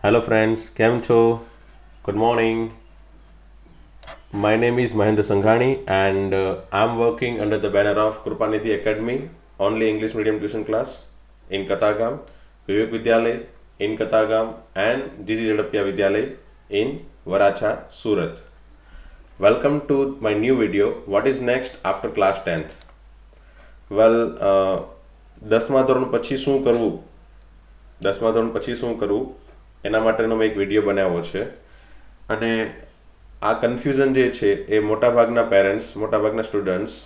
Hello friends, કેમ છો? Good morning. My name is Mahendra Sanghani and I'm working under the banner of Krupanidhi Academy, only English medium tuition class in Katagam, Vivek Vidyalay in Katagam and GG Jadapia Vidyalay in Varacha, Surat. Welcome to my new video, What is next after class 10th? Well, 10મા ધોરણ પછી શું કરવું? 10મા ધોરણ પછી શું કરવું એના માટેનો મેં એક વિડીયો બનાવ્યો છે. અને આ કન્ફ્યુઝન જે છે એ મોટાભાગના પેરેન્ટ્સ, મોટાભાગના સ્ટુડન્ટ્સ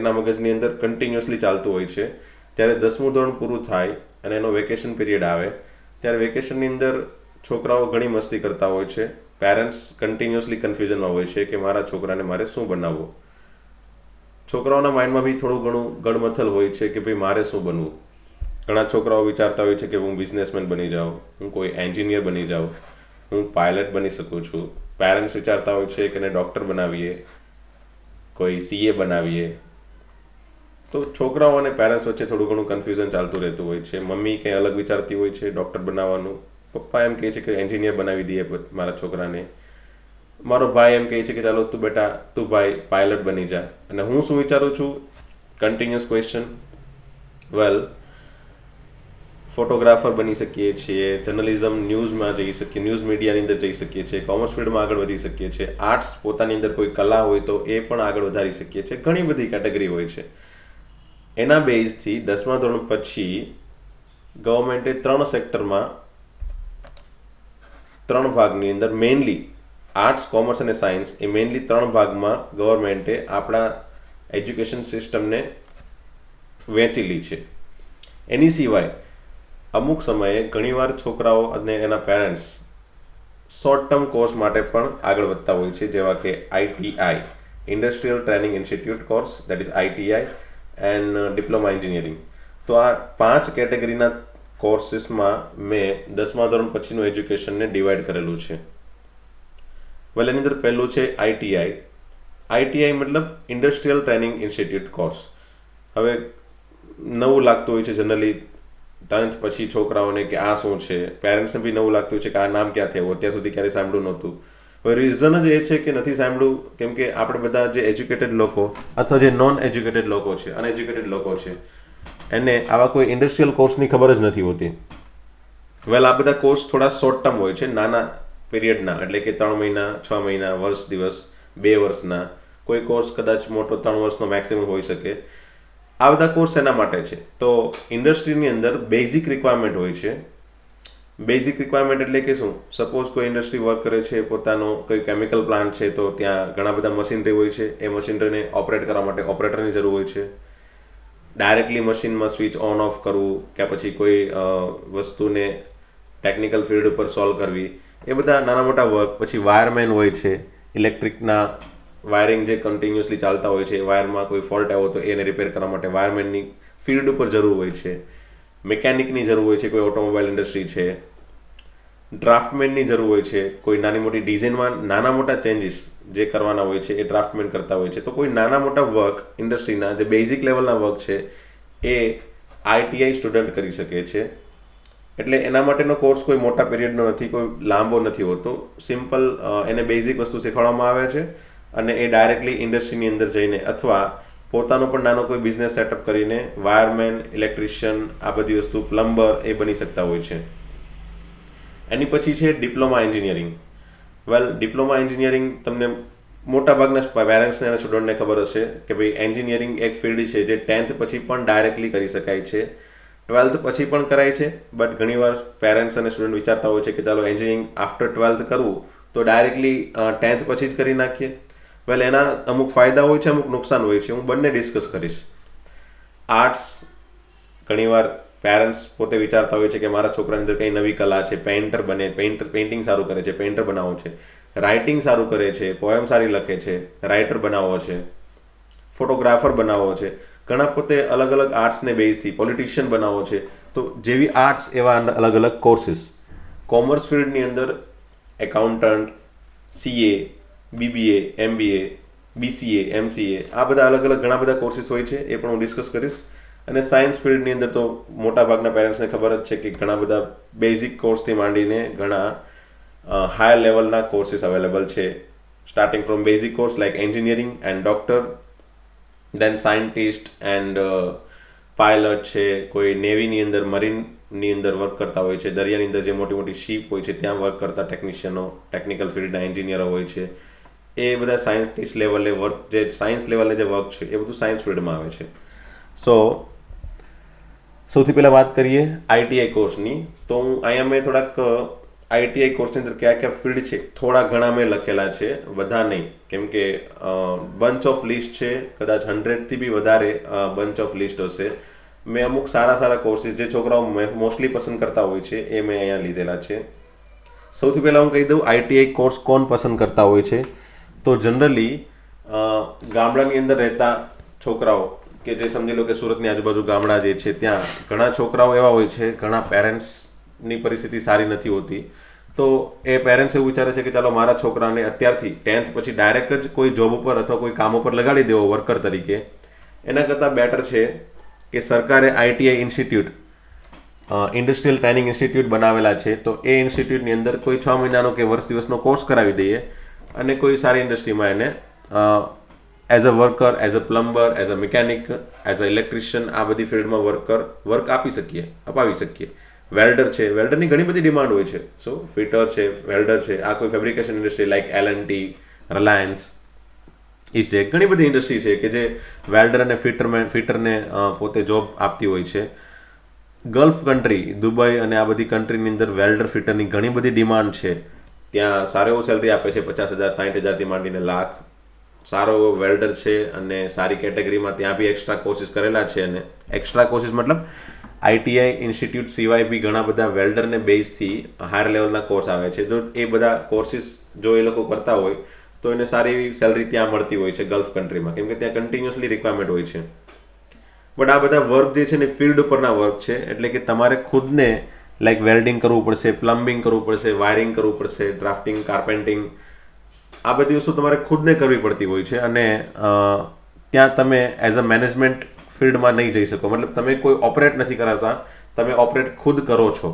એના મગજની અંદર કન્ટિન્યુઅસલી ચાલતું હોય છે. જ્યારે 10મું ધોરણ પૂરું થાય અને એનો વેકેશન પીરિયડ આવે ત્યારે વેકેશનની અંદર છોકરાઓ ઘણી મસ્તી કરતા હોય છે. પેરેન્ટ્સ કન્ટિન્યુઅસલી કન્ફ્યુઝનમાં હોય છે કે મારા છોકરાને મારે શું બનાવવું. છોકરાઓના માઇન્ડમાં બી થોડું ઘણું ગડમથલ હોય છે કે ભાઈ મારે શું બનવું. ઘણા છોકરાઓ વિચારતા હોય છે કે હું બિઝનેસમેન બની જાઉં, હું કોઈ એન્જિનિયર બની જાઉં, હું પાયલટ બની શકું છું. પેરેન્ટ્સ વિચારતા હોય છે કે એને ડૉક્ટર બનાવીએ, કોઈ સીએ બનાવીએ. તો છોકરાઓ અને પેરેન્ટ્સ વચ્ચે થોડું ઘણું કન્ફ્યુઝન ચાલતું રહેતું હોય છે. મમ્મી કંઈ અલગ વિચારતી હોય છે ડૉક્ટર બનાવવાનું, પપ્પા એમ કહે છે કે એન્જિનિયર બનાવી દઈએ મારા છોકરાને, મારો ભાઈ એમ કહે છે કે ચાલો તું ભાઈ પાયલટ બની જા. અને હું શું વિચારું છું? Continuous question. વેલ, ફોટોગ્રાફર બની શકીએ છીએ, જર્નલિઝમ ન્યૂઝમાં જઈ શકીએ, ન્યૂઝ મીડિયાની અંદર જઈ શકીએ છીએ, કોમર્સ ફિલ્ડમાં આગળ વધી શકીએ છીએ, આર્ટ્સ પોતાની અંદર કોઈ કલા હોય તો એ પણ આગળ વધારી શકીએ છીએ. ઘણી બધી કેટેગરી હોય છે. એના બેઝથી 10મા ધોરણ પછી ગવર્મેન્ટે 3 સેક્ટરમાં 3 ભાગની અંદર મેઇનલી આર્ટ્સ, કોમર્સ અને સાયન્સ એ મેઇનલી 3 ભાગમાં ગવર્મેન્ટે આપણા એજ્યુકેશન સિસ્ટમને વહેંચેલી છે. એની સિવાય અમુક સમયે ઘણીવાર છોકરાઓ અને એના પેરેન્ટ્સ શોર્ટ ટર્મ કોર્સ માટે પણ આગળ વધતા હોય છે, જેવા કે ITI, industrial training institute course, that is ITI and diploma engineering. તો આ 5 કેટેગરીના કોર્સીસમાં મેં 10મા ધોરણ પછીનું એજ્યુકેશનને ડિવાઈડ કરેલું છે. વેલ, એની અંદર પહેલું છે ITI મતલબ ઇન્ડસ્ટ્રીયલ ટ્રેનિંગ ઇન્સ્ટિટ્યૂટ કોર્સ. હવે નવું લાગતું હોય છે જનરલી 10th પછી છોકરાઓને કે આ શું છે. પેરેન્ટ્સને બી નવું લાગતું છે કે આ નામ ક્યાં થયું, અત્યાર સુધી ક્યારેય સાંભળ્યું નહોતું. હવે રીઝન જ એ છે કે નથી સાંભળ્યું કેમ કે આપણે બધા જે એજ્યુકેટેડ લોકો અથવા જે નોન એજ્યુકેટેડ લોકો છે, અનએજ્યુકેટેડ લોકો છે, એને આવા કોઈ ઇન્ડસ્ટ્રીયલ કોર્સની ખબર જ નથી હોતી. વેલ, આ બધા કોર્સ થોડા શોર્ટ ટર્મ હોય છે, નાના પીરિયડના, એટલે કે 3 મહિના, 6 મહિના, વર્ષ દિવસ, 2 વર્ષના. કોઈ કોર્સ કદાચ મોટો 3 વર્ષનો મેક્સિમમ હોઈ શકે. આ બધા કોર્સ એના માટે છે. તો ઇન્ડસ્ટ્રીની અંદર બેઝિક રિક્વાયરમેન્ટ હોય છે. બેઝિક રિક્વાયરમેન્ટ એટલે કે શું? સપોઝ કોઈ ઇન્ડસ્ટ્રી વર્ક કરે છે, પોતાનો કોઈ કેમિકલ પ્લાન્ટ છે, તો ત્યાં ઘણા બધા મશીનરી હોય છે. એ મશીનરીને ઓપરેટ કરવા માટે ઓપરેટરની જરૂર હોય છે. ડાયરેક્ટલી મશીનમાં સ્વિચ ઓન ઓફ કરવું કે પછી કોઈ વસ્તુને ટેકનિકલ ફિલ્ડ ઉપર સોલ્વ કરવી, એ બધા નાના મોટા વર્ક. પછી વાયરમેન હોય છે, ઇલેક્ટ્રિકના વાયરિંગ જે કન્ટિન્યુઅસલી ચાલતા હોય છે, વાયરમાં કોઈ ફોલ્ટ આવ્યો તો એને રિપેર કરવા માટે વાયરમેનની ફિલ્ડ ઉપર જરૂર હોય છે. મિકેનિકની જરૂર હોય છે, કોઈ ઓટોમોબાઈલ ઇન્ડસ્ટ્રી છે. ડ્રાફ્ટમેનની જરૂર હોય છે, કોઈ નાની મોટી ડિઝાઇનમાં નાના મોટા ચેન્જીસ જે કરવાના હોય છે એ ડ્રાફ્ટમેન કરતા હોય છે. તો કોઈ નાના મોટા વર્ક ઇન્ડસ્ટ્રીના જે બેઝિક લેવલના વર્ક છે એ ITI સ્ટુડન્ટ કરી શકે છે. એટલે એના માટેનો કોર્સ કોઈ મોટા પીરિયડનો નથી, કોઈ લાંબો નથી હોતો. સિમ્પલ એને બેઝિક વસ્તુ શીખવાડવામાં આવે છે અને એ ડાયરેક્ટલી ઇન્ડસ્ટ્રીની અંદર જઈને અથવા પોતાનો પણ નાનો કોઈ બિઝનેસ સેટઅપ કરીને વાયરમેન, ઇલેક્ટ્રિશિયન, આ બધી વસ્તુ, પ્લમ્બર એ બની શકતા હોય છે. એની પછી છે ડિપ્લોમા એન્જિનિયરિંગ. વેલ, ડિપ્લોમા એન્જિનિયરિંગ તમને મોટાભાગના પેરેન્ટ્સને અને સ્ટુડન્ટને ખબર હશે કે ભાઈ એન્જિનિયરિંગ એક ફિલ્ડ છે જે 10th પછી પણ ડાયરેક્ટલી કરી શકાય છે, 12th પછી પણ કરાય છે. બટ ઘણીવાર પેરેન્ટ્સ અને સ્ટુડન્ટ વિચારતા હોય છે કે ચાલો એન્જિનિયરિંગ આફ્ટર 12th કરવું તો ડાયરેક્ટલી 10th પછી જ કરી નાખીએ. વેલ, એના અમુક ફાયદા હોય છે, અમુક નુકસાન હોય છે. હું બંને ડિસ્કસ કરીશ. આર્ટ્સ, ઘણીવાર પેરેન્ટ્સ પોતે વિચારતા હોય છે કે મારા છોકરાની અંદર કંઈ નવી કલા છે, પેઇન્ટર બને, પેઇન્ટિંગ સારું કરે છે, પેઇન્ટર બનાવવો છે, રાઇટિંગ સારું કરે છે, પોએમ સારી લખે છે, રાઇટર બનાવવો છે, ફોટોગ્રાફર બનાવવો છે. ઘણા પોતે અલગ અલગ આર્ટ્સને બેઝથી પોલિટિશિયન બનાવવો છે. તો જેવી આર્ટ્સ એવા અલગ અલગ કોર્સીસ. કોમર્સ ફિલ્ડની અંદર accountant, CA, BBA, MBA, BCA, MCA, આ બધા અલગ અલગ ઘણા બધા કોર્સીસ હોય છે. એ પણ હું ડિસ્કસ કરીશ. અને સાયન્સ ફિલ્ડની અંદર તો મોટાભાગના પેરેન્ટ્સને ખબર જ છે કે ઘણા બધા બેઝિક કોર્સથી માંડીને ઘણા હાયર લેવલના કોર્સીસ અવેલેબલ છે, starting from basic course like engineering and doctor, then scientist and pilot છે, કોઈ નેવીની અંદર મરીનની અંદર વર્ક કરતા હોય છે, દરિયાની અંદર જે મોટી મોટી શીપ હોય છે ત્યાં વર્ક કરતા ટેકનિશિયનો, ટેકનિકલ ફિલ્ડના એન્જિનિયરો હોય છે, એ બધા સાયન્ટિસ્ટ લેવલે વર્ક, જે સાયન્સ લેવલે જે વર્ક છે એ બધું સાયન્સ ફિલ્ડમાં આવે છે. સો સૌથી પહેલાં વાત કરીએ આઈટીઆઈ કોર્સની. તો અહીંયા મેં થોડાક આઈટીઆઈ કોર્સની અંદર કયા કયા ફિલ્ડ છે થોડા ઘણા મેં લખેલા છે, બધા નહીં, કેમ કે બંચ ઓફ લિસ્ટ છે, કદાચ 100થી બી વધારે બંચ ઓફ લિસ્ટ હશે. મેં અમુક સારા સારા કોર્સીસ જે છોકરાઓ મોસ્ટલી પસંદ કરતા હોય છે એ મેં અહીંયા લીધેલા છે. સૌથી પહેલાં હું કહી દઉં આઈટીઆઈ કોર્સ કોણ પસંદ કરતા હોય છે. તો જનરલી ગામડાની અંદર રહેતા છોકરાઓ, કે જે સમજી લો કે સુરતની આજુબાજુ ગામડા જે છે ત્યાં ઘણા છોકરાઓ એવા હોય છે, ઘણા પેરેન્ટ્સની પરિસ્થિતિ સારી નથી હોતી, તો એ પેરેન્ટ્સ એવું વિચારે છે કે ચાલો મારા છોકરાને અત્યારથી 10th પછી ડાયરેક્ટ જ કોઈ જોબ ઉપર અથવા કોઈ કામ ઉપર લગાડી દેવો વર્કર તરીકે, એના કરતાં બેટર છે કે સરકારે ITI institute, industrial training institute બનાવેલા છે. તો એ ઇન્સ્ટિટ્યૂટની અંદર કોઈ 6 મહિનાનો કે વર્ષ દિવસનો કોર્સ કરાવી દઈએ અને કોઈ સારી ઇન્ડસ્ટ્રીમાં એને as a worker, as a plumber, as a mechanic, as a electrician આ બધી ફિલ્ડમાં વર્ક અપાવી શકીએ. વેલ્ડર છે, વેલ્ડરની ઘણી બધી ડિમાન્ડ હોય છે. સો ફિટર છે, વેલ્ડર છે, આ કોઈ fabrication industry like L&T, Reliance, ઇસ્ટેક, ઘણી બધી ઇન્ડસ્ટ્રી છે કે જે વેલ્ડર અને ફિટરને પોતે જોબ આપતી હોય છે. ગલ્ફ કન્ટ્રી, દુબઈ અને આ બધી કન્ટ્રીની અંદર વેલ્ડર ફિટરની ઘણી બધી ડિમાન્ડ છે. ત્યાં સારો એવો સેલરી આપે છે, 50,000 60,000થી માંડીને લાખ. સારો એવો વેલ્ડર છે અને સારી કેટેગરીમાં ત્યાં બી એક્સ્ટ્રા કોર્સિસ કરેલા છે. અને એક્સ્ટ્રા કોર્સિસ મતલબ આઈટીઆઈ ઇન્સ્ટિટ્યૂટ સિવાય બી ઘણા બધા વેલ્ડરને બેઝથી હાયર લેવલના કોર્સ આવે છે. જો એ બધા કોર્સિસ જો એ લોકો કરતા હોય તો એને સારી એવી સેલરી ત્યાં મળતી હોય છે ગલ્ફ કન્ટ્રીમાં, કેમ કે ત્યાં કન્ટિન્યુઅસલી રિક્વાયરમેન્ટ હોય છે. બટ આ બધા વર્ક જે છે ને ફિલ્ડ ઉપરના વર્ક છે, એટલે કે તમારે ખુદને લાઈક વેલ્ડિંગ કરવું પડશે, પ્લમ્બિંગ કરવું પડશે, વાયરિંગ કરવું પડશે, ડ્રાફ્ટિંગ, કાર્પેન્ટિંગ, આ બધી વસ્તુ તમારે ખુદને કરવી પડતી હોય છે. અને ત્યાં તમે એઝ અ મેનેજમેન્ટ ફિલ્ડમાં નહીં જઈ શકો, મતલબ તમે કોઈ ઓપરેટ નથી કરાવતા, તમે ઓપરેટ ખુદ કરો છો,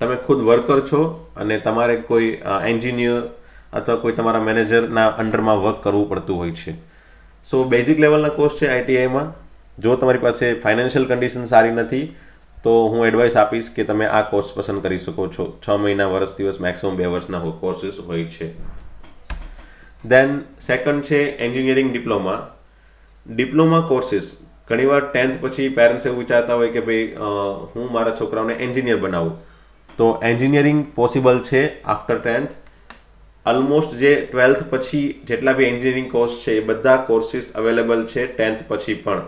તમે ખુદ વર્કર છો અને તમારે કોઈ એન્જિનિયર અથવા કોઈ તમારા મેનેજરના અંડરમાં વર્ક કરવું પડતું હોય છે. સો બેઝિક લેવલના કોર્સ છે આઈટીઆઈમાં. જો તમારી પાસે ફાઇનાન્શિયલ કન્ડિશન સારી નથી તો હું એડવાઇસ આપીશ કે તમે આ કોર્સ પસંદ કરી શકો છો. 6 મહિના, વર્ષ દિવસ, મેક્સિમમ 2 વર્ષના કોર્સીસ હોય છે. દેન સેકન્ડ છે એન્જિનિયરિંગ ડિપ્લોમા. ડિપ્લોમા કોર્સીસ ઘણીવાર 10th પછી પેરેન્ટ્સ એવું વિચારતા હોય કે ભાઈ હું મારા છોકરાઓને એન્જિનિયર બનાવું. તો એન્જિનિયરિંગ પોસિબલ છે આફ્ટર 10th. ઓલમોસ્ટ જે 12th પછી જેટલા બી એન્જિનિયરિંગ કોર્સ છે એ બધા કોર્સીસ અવેલેબલ છે 10th પછી પણ.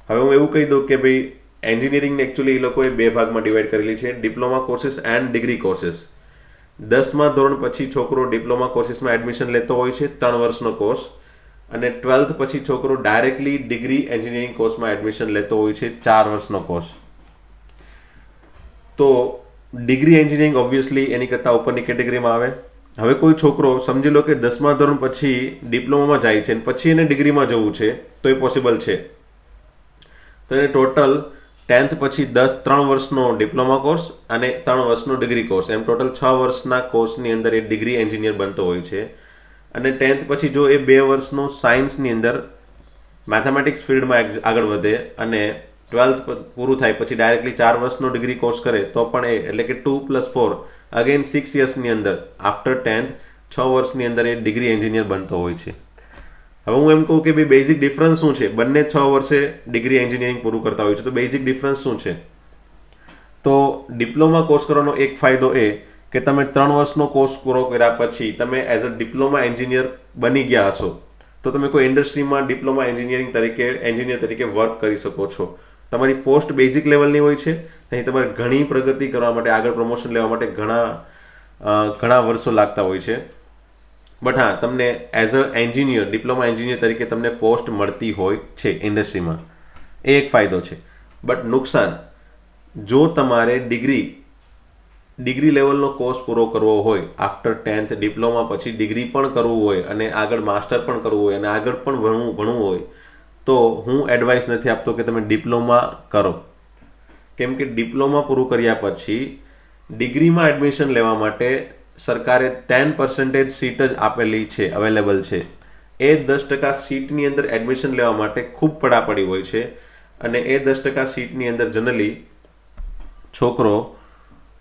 હવે હું એવું કહી દઉં કે ભાઈ એન્જિનિયરિંગને એકચ્યુઅલી એ લોકોએ 2 ભાગમાં ડિવાઈડ કરેલી છે, diploma courses and degree courses. 10મા ધોરણ પછી છોકરો ડિપ્લોમા કોર્સીસમાં એડમિશન લેતો હોય છે, 3 વર્ષનો કોર્સ, અને 12th પછી છોકરો ડાયરેક્ટલી ડિગ્રી એન્જિનિયરિંગ કોર્સમાં એડમિશન લેતો હોય છે, 4 વર્ષનો કોર્સ. તો ડિગ્રી એન્જિનિયરિંગ ઓબ્વિયસલી એની કરતાં ઉપરની કેટેગરીમાં આવે. હવે કોઈ છોકરો સમજી લો કે 10મા ધોરણ પછી ડિપ્લોમામાં જાય છે અને પછી એને ડિગ્રીમાં જવું છે તો એ પોસિબલ છે. તો એને ટોટલ 10th પછી 3 વર્ષનો ડિપ્લોમા કોર્સ અને 3 વર્ષનો ડિગ્રી કોર્સ, એમ ટોટલ 6 વર્ષના કોર્સની અંદર એ ડિગ્રી એન્જિનિયર બનતો હોય છે. અને 10th પછી જો એ 2 વર્ષનો સાયન્સની અંદર મેથેમેટિક્સ ફિલ્ડમાં આગળ વધે અને 12th પૂરું થાય પછી ડાયરેક્ટલી 4 વર્ષનો ડિગ્રી કોર્સ કરે તો પણ એ, એટલે કે 2 + 4 અગેન 6 યર્સની અંદર આફ્ટર 10th 6 વર્ષની અંદર એ ડિગ્રી એન્જિનિયર બનતો હોય છે. હવે હું એમ કહું કે ભાઈ બેઝિક ડિફરન્સ શું છે? બંને 6 વર્ષે ડિગ્રી એન્જિનિયરિંગ પૂરું કરતા હોય છે, તો બેઝિક ડિફરન્સ શું છે? તો ડિપ્લોમા કોર્સ કરવાનો એક ફાયદો એ કે તમે 3 વર્ષનો કોર્સ પૂરો કર્યા પછી તમે એઝ અ ડિપ્લોમા એન્જિનિયર બની ગયા હશો તો તમે કોઈ ઇન્ડસ્ટ્રીમાં ડિપ્લોમા એન્જિનિયર તરીકે વર્ક કરી શકો છો. તમારી પોસ્ટ બેઝિક લેવલની હોય છે, અહીં તમારે ઘણી પ્રગતિ કરવા માટે, આગળ પ્રમોશન લેવા માટે ઘણા વર્ષો લાગતા હોય છે. બટ હા, તમને as a engineer, diploma engineer તરીકે તમને પોસ્ટ મળતી હોય છે ઇન્ડસ્ટ્રીમાં, એ એક ફાયદો છે. બટ નુકસાન, જો તમારે ડિગ્રી લેવલનો કોર્સ પૂરો કરવો હોય આફ્ટર 10th, ડિપ્લોમા પછી ડિગ્રી પણ કરવું હોય અને આગળ માસ્ટર પણ કરવું હોય અને આગળ પણ ભણવું હોય તો હું એડવાઇસ નથી આપતો કે તમે ડિપ્લોમા કરો, કેમ કે ડિપ્લોમા પૂરું કર્યા પછી ડિગ્રીમાં એડમિશન લેવા માટે સરકારે 10% સીટ જ આપેલી છે, અવેલેબલ છે. એ 10% સીટની અંદર એડમિશન લેવા માટે ખૂબ પડાપડી હોય છે, અને એ 10% સીટની અંદર જનરલી છોકરો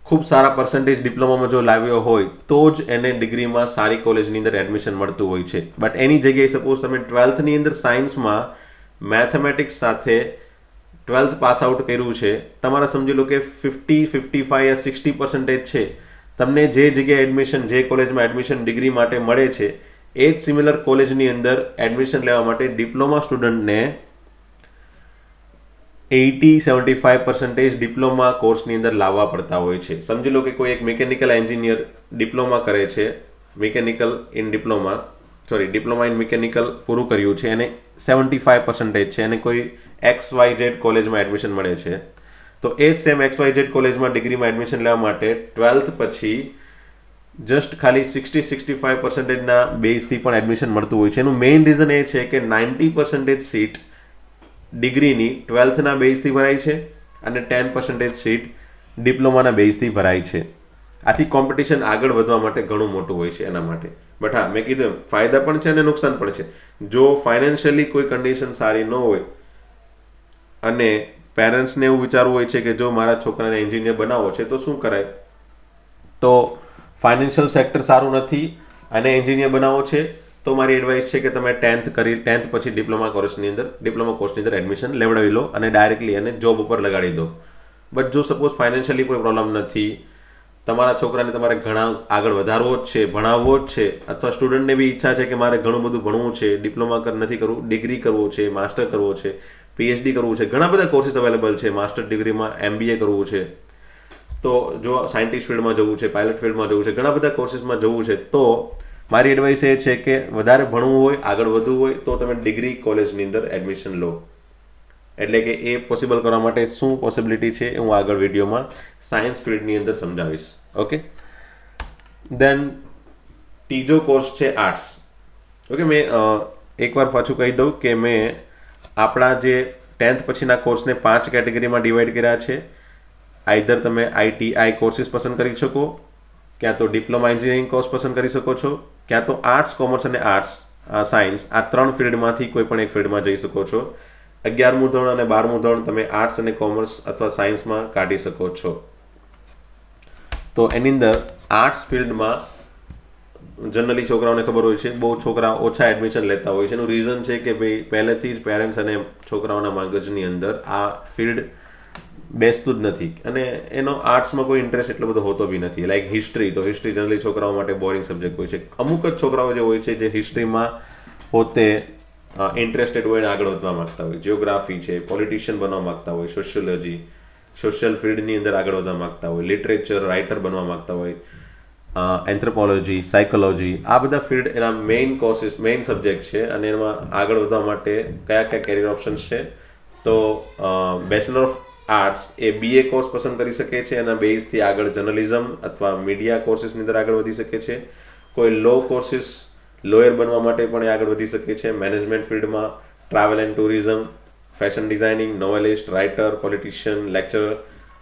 ખૂબ સારા પર્સન્ટેજ ડિપ્લોમામાં જો લાવ્યો હોય તો જ એને ડિગ્રીમાં સારી કોલેજની અંદર એડમિશન મળતું હોય છે. બટ એની જગ્યાએ સપોઝ તમે 12થની અંદર સાયન્સમાં મેથેમેટિક્સ સાથે 12th પાસ આઉટ કર્યું છે, તમારા સમજી લો કે 50, 55 યા 60% છે, તમને જે જગ્યાએ એડમિશન, જે કોલેજમાં એડમિશન ડિગ્રી માટે મળે છે, એ જ સિમિલર કોલેજની અંદર એડમિશન લેવા માટે ડિપ્લોમા સ્ટુડન્ટને 80-75% ડિપ્લોમા કોર્સની અંદર લાવવા પડતા હોય છે. સમજી લો કે કોઈ એક મિકેનિકલ એન્જિનિયર ડિપ્લોમા કરે છે, ડિપ્લોમા ઇન મિકેનિકલ પૂરું કર્યું છે, એને 75% છે, અને કોઈ XYZ કોલેજમાં એડમિશન મળે છે, તો એ જ સેમ XYZ કોલેજમાં ડિગ્રીમાં એડમિશન લેવા માટે 12th પછી જસ્ટ ખાલી 60-65%ના બેઝથી પણ એડમિશન મળતું હોય છે. એનું મેઇન રીઝન એ છે કે 90% સીટ ડિગ્રીની 12થના બેઝથી ભરાય છે, અને 10% સીટ ડિપ્લોમાના બેઝથી ભરાય છે. આથી કોમ્પિટિશન આગળ વધવા માટે ઘણું મોટું હોય છે એના માટે. બટ હા, મેં કીધું ફાયદા પણ છે અને નુકસાન પણ છે. જો ફાઇનાન્શિયલી કોઈ કન્ડિશન સારી ન હોય અને પેરેન્ટ્સને એવું વિચારવું હોય છે કે જો મારા છોકરાને એન્જિનિયર બનાવવો છે તો શું કરાય, તો ફાઇનાન્શિયલ સેક્ટર સારું નથી અને એન્જિનિયર બનાવવો છે તો મારી એડવાઇસ છે કે તમે 10th પછી ડિપ્લોમા કોર્સની અંદર એડમિશન લેવડાવી લો અને ડાયરેક્ટલી એને જોબ ઉપર લગાડી દો. બટ જો સપોઝ ફાઇનાન્શિયલી કોઈ પ્રોબ્લેમ નથી, તમારા છોકરાને તમારે ઘણા આગળ વધારવો જ છે, ભણાવવો જ છે, અથવા સ્ટુડન્ટને બી ઈચ્છા છે કે મારે ઘણું બધું ભણવું છે, ડિપ્લોમા નથી કરવું, ડિગ્રી કરવો છે, માસ્ટર કરવો છે, PhD કરવું છે, ઘણા બધા કોર્સીસ અવેલેબલ છે, માસ્ટર ડિગ્રીમાં MBA કરવું છે, તો જો સાયન્ટિસ્ટ ફિલ્ડમાં જવું છે, પાયલટ ફિલ્ડમાં જવું છે, ઘણા બધા કોર્સીસમાં જવું છે, તો મારી એડવાઇસ એ છે કે વધારે ભણવું હોય, આગળ વધવું હોય તો તમે ડિગ્રી કોલેજની અંદર એડમિશન લો. એટલે કે એ પોસિબલ કરવા માટે શું પોસિબિલિટી છે હું આગળ વિડીયોમાં સાયન્સ ફિલ્ડની અંદર સમજાવીશ. ઓકે, દેન ત્રીજો કોર્સ છે આર્ટ્સ. ઓકે, મેં એકવાર પાછું કહી દઉં કે મેં આપણા જે 10th પછીના કોર્સને 5 કેટેગરીમાં ડિવાઈડ કર્યા છે. આઈધર તમે ITI કોર્સીસ પસંદ કરી શકો, ક્યાં તો ડિપ્લોમા એન્જિનિયરિંગ કોર્સ પસંદ કરી શકો છો, ક્યાં તો આર્ટ્સ, કોમર્સ અને સાયન્સ આ 3 ફિલ્ડમાંથી કોઈ પણ એક ફિલ્ડમાં જઈ શકો છો. 11મું ધોરણ અને 12મું ધોરણ તમે આર્ટ્સ અને કોમર્સ અથવા સાયન્સમાં કાઢી શકો છો. તો એની અંદર આર્ટ્સ ફિલ્ડમાં જનરલી છોકરાઓને ખબર હોય છે બહુ છોકરા ઓછા એડમિશન લેતા હોય છે. એનું રીઝન છે કે ભાઈ પહેલેથી જ પેરેન્ટ્સ અને છોકરાઓના મગજની અંદર આ ફિલ્ડ બેસતું જ નથી, અને એનો આર્ટ્સમાં કોઈ ઇન્ટરેસ્ટ એટલો બધો હોતો બી નથી. લાઈક હિસ્ટ્રી, તો હિસ્ટ્રી જનરલી છોકરાઓ માટે બોરિંગ સબ્જેક્ટ હોય છે. અમુક જ છોકરાઓ જે હોય છે જે હિસ્ટ્રીમાં પોતે ઇન્ટરેસ્ટેડ હોય અને આગળ વધવા માગતા હોય, જિયોગ્રાફી છે, પોલિટિશિયન બનવા માગતા હોય, સોશિયલ ફિલ્ડની અંદર આગળ વધવા માગતા હોય, લિટરેચર રાઇટર બનવા માગતા હોય, એન્થ્રોપોલોજી, સાયકોલોજી, આ બધા ફિલ્ડ એના મેઇન સબ્જેક્ટ છે. અને એમાં આગળ વધવા માટે કયા કયા કેરિયર ઓપ્શન્સ છે, તો bachelor of arts A BA course પસંદ કરી શકે છે, એના બેઝથી આગળ જર્નલિઝમ અથવા મીડિયા કોર્સીસની અંદર આગળ વધી શકે છે. કોઈ લોયર બનવા માટે પણ એ આગળ વધી શકે છે. મેનેજમેન્ટ ફિલ્ડમાં travel and tourism, fashion designing, novelist, writer, politician, lecturer,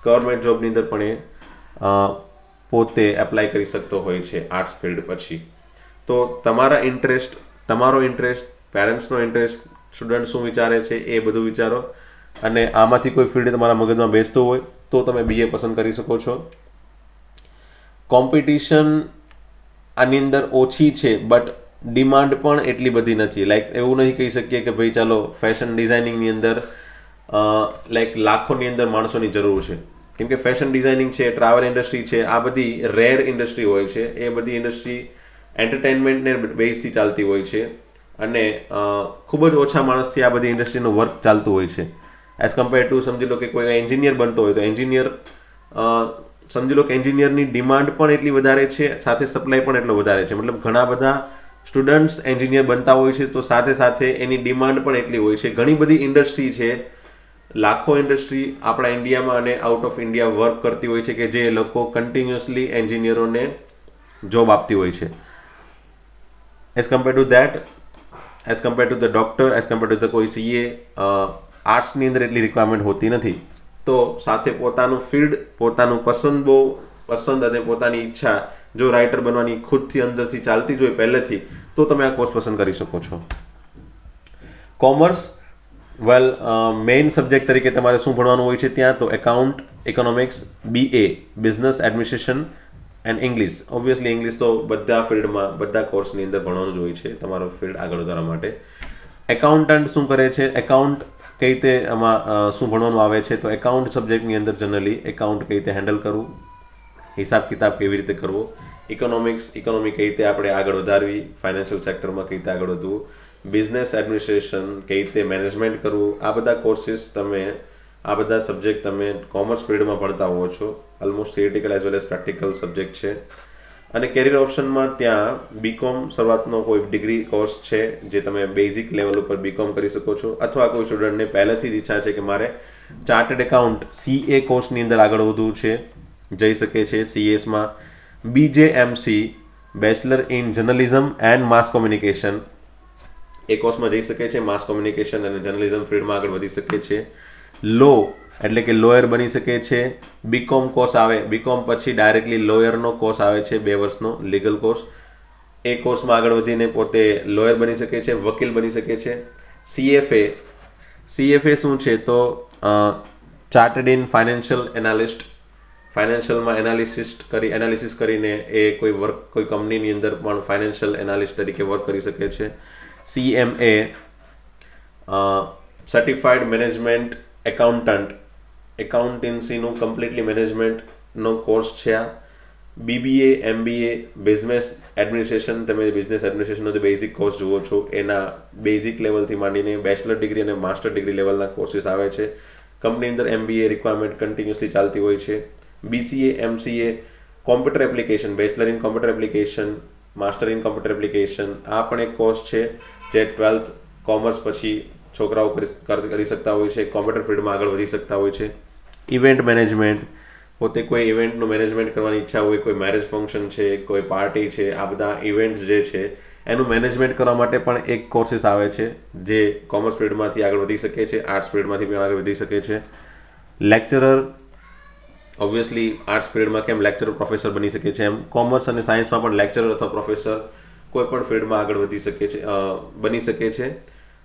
government જોબની અંદર પણ એ પોતે એપ્લાય કરી શકતો હોય છે આર્ટ્સ ફિલ્ડ પછી. તો તમારો ઇન્ટરેસ્ટ, પેરેન્ટ્સનો ઇન્ટરેસ્ટ, સ્ટુડન્ટ શું વિચારે છે એ બધું વિચારો, અને આમાંથી કોઈ ફિલ્ડ તમારા મગજમાં બેસતું હોય તો તમે BA પસંદ કરી શકો છો. કોમ્પિટિશન આની અંદર ઓછી છે, બટ ડિમાન્ડ પણ એટલી બધી નથી. લાઈક એવું નહીં કહી શકીએ કે ભાઈ ચાલો ફેશન ડિઝાઇનિંગની અંદર લાઈક લાખોની અંદર માણસોની જરૂર છે, કેમ કે ફેશન ડિઝાઇનિંગ છે, ટ્રાવેલ ઇન્ડસ્ટ્રી છે, આ બધી રેર ઇન્ડસ્ટ્રી હોય છે. એ બધી ઇન્ડસ્ટ્રી એન્ટરટેનમેન્ટને બેઝથી ચાલતી હોય છે, અને ખૂબ જ ઓછા માણસથી આ બધી ઇન્ડસ્ટ્રીનું વર્ક ચાલતું હોય છે. એઝ કમ્પેર ટુ સમજી લો કે કોઈ એન્જિનિયર બનતો હોય તો સમજી લો કે એન્જિનિયરની ડિમાન્ડ પણ એટલી વધારે છે, સાથે સપ્લાય પણ એટલો વધારે છે. મતલબ ઘણા બધા સ્ટુડન્ટ્સ એન્જિનિયર બનતા હોય છે, તો સાથે સાથે એની ડિમાન્ડ પણ એટલી હોય છે. ઘણી બધી ઇન્ડસ્ટ્રી છે, લાખો ઇન્ડસ્ટ્રી આપણા ઇન્ડિયામાં અને આઉટ ઓફ ઇન્ડિયા વર્ક કરતી હોય છે, કે જે લોકો કન્ટિન્યુઅસલી એન્જિનિયરોને જોબ આપતી હોય છે. As compare to that as compare to the doctor, as compare to the કોઈ CA, આર્ટ્સની અંદર એટલી રિક્વાયરમેન્ટ હોતી નથી. તો સાથે પોતાનું ફિલ્ડ, પોતાનું પસંદ અને પોતાની ઈચ્છા જો રાઇટર બનવાની ખુદથી અંદરથી ચાલતી જ હોય પહેલેથી, તો તમે આ કોર્સ પસંદ કરી શકો છો. કોમર્સ, મેઇન સબ્જેક્ટ તરીકે તમારે શું ભણવાનું હોય છે ત્યાં? તો account, economics, BA, business administration and English. Obviously English તો બધા ફિલ્ડમાં, બધા કોર્સની અંદર ભણવાનું જ હોય છે તમારો ફિલ્ડ આગળ વધારવા માટે. એકાઉન્ટન્ટ શું કરે છે? એકાઉન્ટ કઈ રીતે આમાં શું ભણવાનું આવે છે? તો એકાઉન્ટ સબ્જેક્ટની અંદર જનરલી એકાઉન્ટ કઈ રીતે હેન્ડલ કરવું, હિસાબ કિતાબ કેવી રીતે કરવો. ઇકોનોમી કઈ રીતે આપણે આગળ વધારવી, ફાઇનાન્શિયલ સેક્ટરમાં કઈ રીતે આગળ વધવું. બિઝનેસ એડમિનિસ્ટ્રેશન કઈ રીતે મેનેજમેન્ટ કરવું. આ બધા કોર્સીસ આ બધા સબ્જેક્ટ તમે કોમર્સ ફિલ્ડમાં ભણતા હોવો છો. Almost theoretical as well as practical subject છે. અને કેરિયર ઓપ્શનમાં ત્યાં BCom શરૂઆતનો કોઈ ડિગ્રી કોર્સ છે જે તમે બેઝિક લેવલ ઉપર BCom કરી શકો છો, અથવા કોઈ સ્ટુડન્ટને પહેલેથી જ ઈચ્છા છે કે મારે ચાર્ટર્ડ એકાઉન્ટ CA કોર્સની અંદર આગળ વધવું છે, જઈ શકે છે. CAમાં BJMC, bachelor in journalism and mass communication, એ કોર્સમાં જઈ શકે છે. માસ કોમ્યુનિકેશન અને જર્નલિઝમ ફિલ્ડમાં આગળ વધી શકે છે. લો એટલે કે લોયર બની શકે છે. BCom કોર્સ આવે, BCom પછી ડાયરેક્ટલી લોયરનો કોર્સ આવે છે, 2 વર્ષનો લીગલ કોર્સ. એ કોર્સમાં આગળ વધીને પોતે લોયર બની શકે છે, વકીલ બની શકે છે. CFA શું છે? તો ચાર્ટર્ડ ઇન ફાઇનાન્શિયલ એનાલિસ્ટ, ફાઇનાન્શિયલમાં એનાલિસિસ કરીને એ કોઈ કંપનીની અંદર પણ ફાઇનાન્શિયલ એનાલિસ્ટ તરીકે વર્ક કરી શકે છે. CMA, સર્ટિફાઈડ મેનેજમેન્ટ એકાઉન્ટન્ટ, એકાઉન્ટન્સીનું કમ્પ્લીટલી મેનેજમેન્ટનો કોર્સ છે આ. BBA, MBA, બિઝનેસ એડમિનિસ્ટ્રેશન, તમે બિઝનેસ એડમિનિસ્ટ્રેશનનો જે બેઝિક કોર્સ જુઓ છો એના બેઝિક લેવલથી માંડીને બેચલર ડિગ્રી અને માસ્ટર ડિગ્રી લેવલના કોર્સીસ આવે છે. કંપની અંદર MBA રિક્વાયરમેન્ટ કન્ટિન્યુઅસલી ચાલતી હોય છે. BCA, MCA, computer application, bachelor in computer application, master in computer application, આ પણ એક કોર્સ છે જે 12th કોમર્સ પછી છોકરાઓ કરી શકતા હોય છે, કોમ્પ્યુટર ફિલ્ડમાં આગળ વધી શકતા હોય છે. ઇવેન્ટ મેનેજમેન્ટ, પોતે કોઈ ઇવેન્ટનું મેનેજમેન્ટ કરવાની ઈચ્છા હોય, કોઈ મેરેજ ફંક્શન છે, કોઈ પાર્ટી છે, આ બધા ઇવેન્ટ્સ જે છે એનું મેનેજમેન્ટ કરવા માટે પણ એક કોર્સીસ આવે છે જે કોમર્સ ફિલ્ડમાંથી આગળ વધી શકે છે, આર્ટ્સ ફિલ્ડમાંથી પણ આગળ વધી શકે છે. લેક્ચરર, ઓબ્વિયસલી આર્ટ્સ ફિલ્ડમાં કેમ લેક્ચરર પ્રોફેસર બની શકે છે, એમ કોમર્સ અને સાયન્સમાં પણ લેક્ચરર અથવા પ્રોફેસર કોઈ પણ ફિલ્ડમાં આગળ વધી શકે છે, બની શકે છે.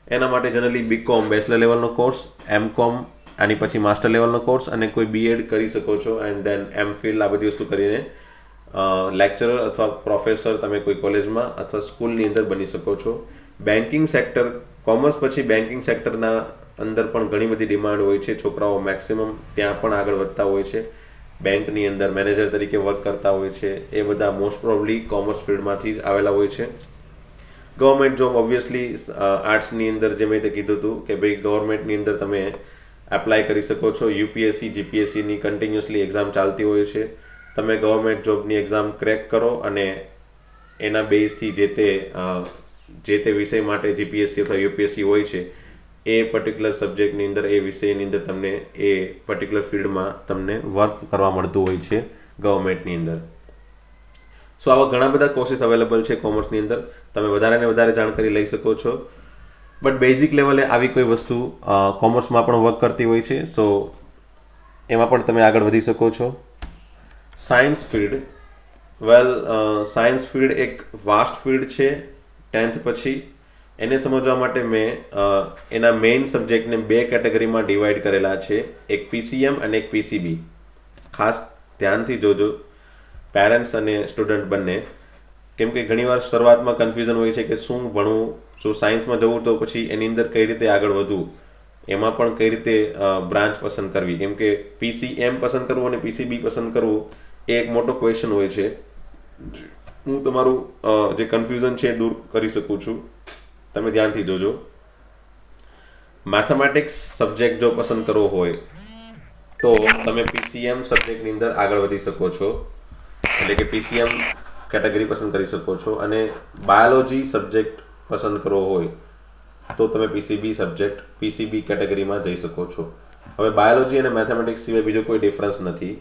એના માટે જનરલી BCom બેચલર લેવલનો કોર્સ, MCom આની પછી માસ્ટર લેવલનો કોર્સ, અને કોઈ BEd કરી શકો છો, એન્ડ દેન MPhil, આ બધી વસ્તુ કરીને લેક્ચરર અથવા પ્રોફેસર તમે કોઈ કોલેજમાં અથવા સ્કૂલની અંદર બની શકો છો. બેન્કિંગ સેક્ટર, કોમર્સ પછી બેન્કિંગ સેક્ટરના અંદર પણ ઘણી બધી ડિમાન્ડ હોય છે. છોકરાઓ મેક્સિમમ ત્યાં પણ આગળ વધતા હોય છે, બેંકની અંદર મેનેજર તરીકે વર્ક કરતા હોય છે. એ બધા મોસ્ટ પ્રોબલી કોમર્સ ફિલ્ડમાંથી જ આવેલા હોય છે. ગવર્મેન્ટ જોબ, ઓબ્વિયસલી આર્ટ્સની અંદર જે મેં તે કીધું હતું કે ભાઈ ગવર્મેન્ટની અંદર તમે એપ્લાય કરી શકો છો. UPSC, GPSCની કન્ટિન્યુઅસલી એક્ઝામ ચાલતી હોય છે. તમે ગવર્મેન્ટ જોબની એક્ઝામ ક્રેક કરો અને એના બેઝથી જે તે વિષય માટે GPSC અથવા UPSC હોય છે એ પર્ટિક્યુલર સબ્જેક્ટની અંદર, એ વિષયની અંદર તમને એ પર્ટિક્યુલર ફિલ્ડમાં તમને વર્ક કરવા મળતું હોય છે ગવર્મેન્ટની અંદર. સો આવા ઘણા બધા કોર્સીસ અવેલેબલ છે કોમર્સની અંદર. તમે વધારે ને વધારે જાણકારી લઈ શકો છો. બટ બેઝિક લેવલે આવી કોઈ વસ્તુ કોમર્સમાં પણ વર્ક કરતી હોય છે, સો એમાં પણ તમે આગળ વધી શકો છો. સાયન્સ ફિલ્ડ, સાયન્સ ફિલ્ડ એક વાસ્ટ ફિલ્ડ છે 10th પછી. એને સમજવા માટે મેં એના મેઇન સબ્જેક્ટને 2 કેટેગરીમાં ડિવાઈડ કરેલા છે, એક PCM અને એક PCB. ખાસ ધ્યાનથી જોજો પેરેન્ટ્સ અને સ્ટુડન્ટ બંને, કેમ કે ઘણીવાર શરૂઆતમાં કન્ફ્યુઝન હોય છે કે શું ભણવું, શું સાયન્સમાં જવું તો પછી એની અંદર કઈ રીતે આગળ વધવું, એમાં પણ કઈ રીતે બ્રાન્ચ પસંદ કરવી, કેમ કે PCM પસંદ કરવું અને PCB પસંદ કરવું એ એક મોટો ક્વેશ્ચન હોય છે. હું તમારું જે કન્ફ્યુઝન છે એ દૂર કરી શકું છું, તમે ધ્યાનથી જોજો. મેથેમેટિક્સ સબ્જેક્ટ જો પસંદ કરવો હોય તો તમે PCM સબ્જેક્ટની અંદર આગળ વધી શકો છો, એટલે કે PCM કેટેગરી પસંદ કરી શકો છો. અને બાયોલોજી સબ્જેક્ટ પસંદ કરવો હોય તો તમે PCB કેટેગરીમાં જઈ શકો છો. હવે બાયોલોજી અને મેથેમેટિક્સ સિવાય બીજો કોઈ ડિફરન્સ નથી.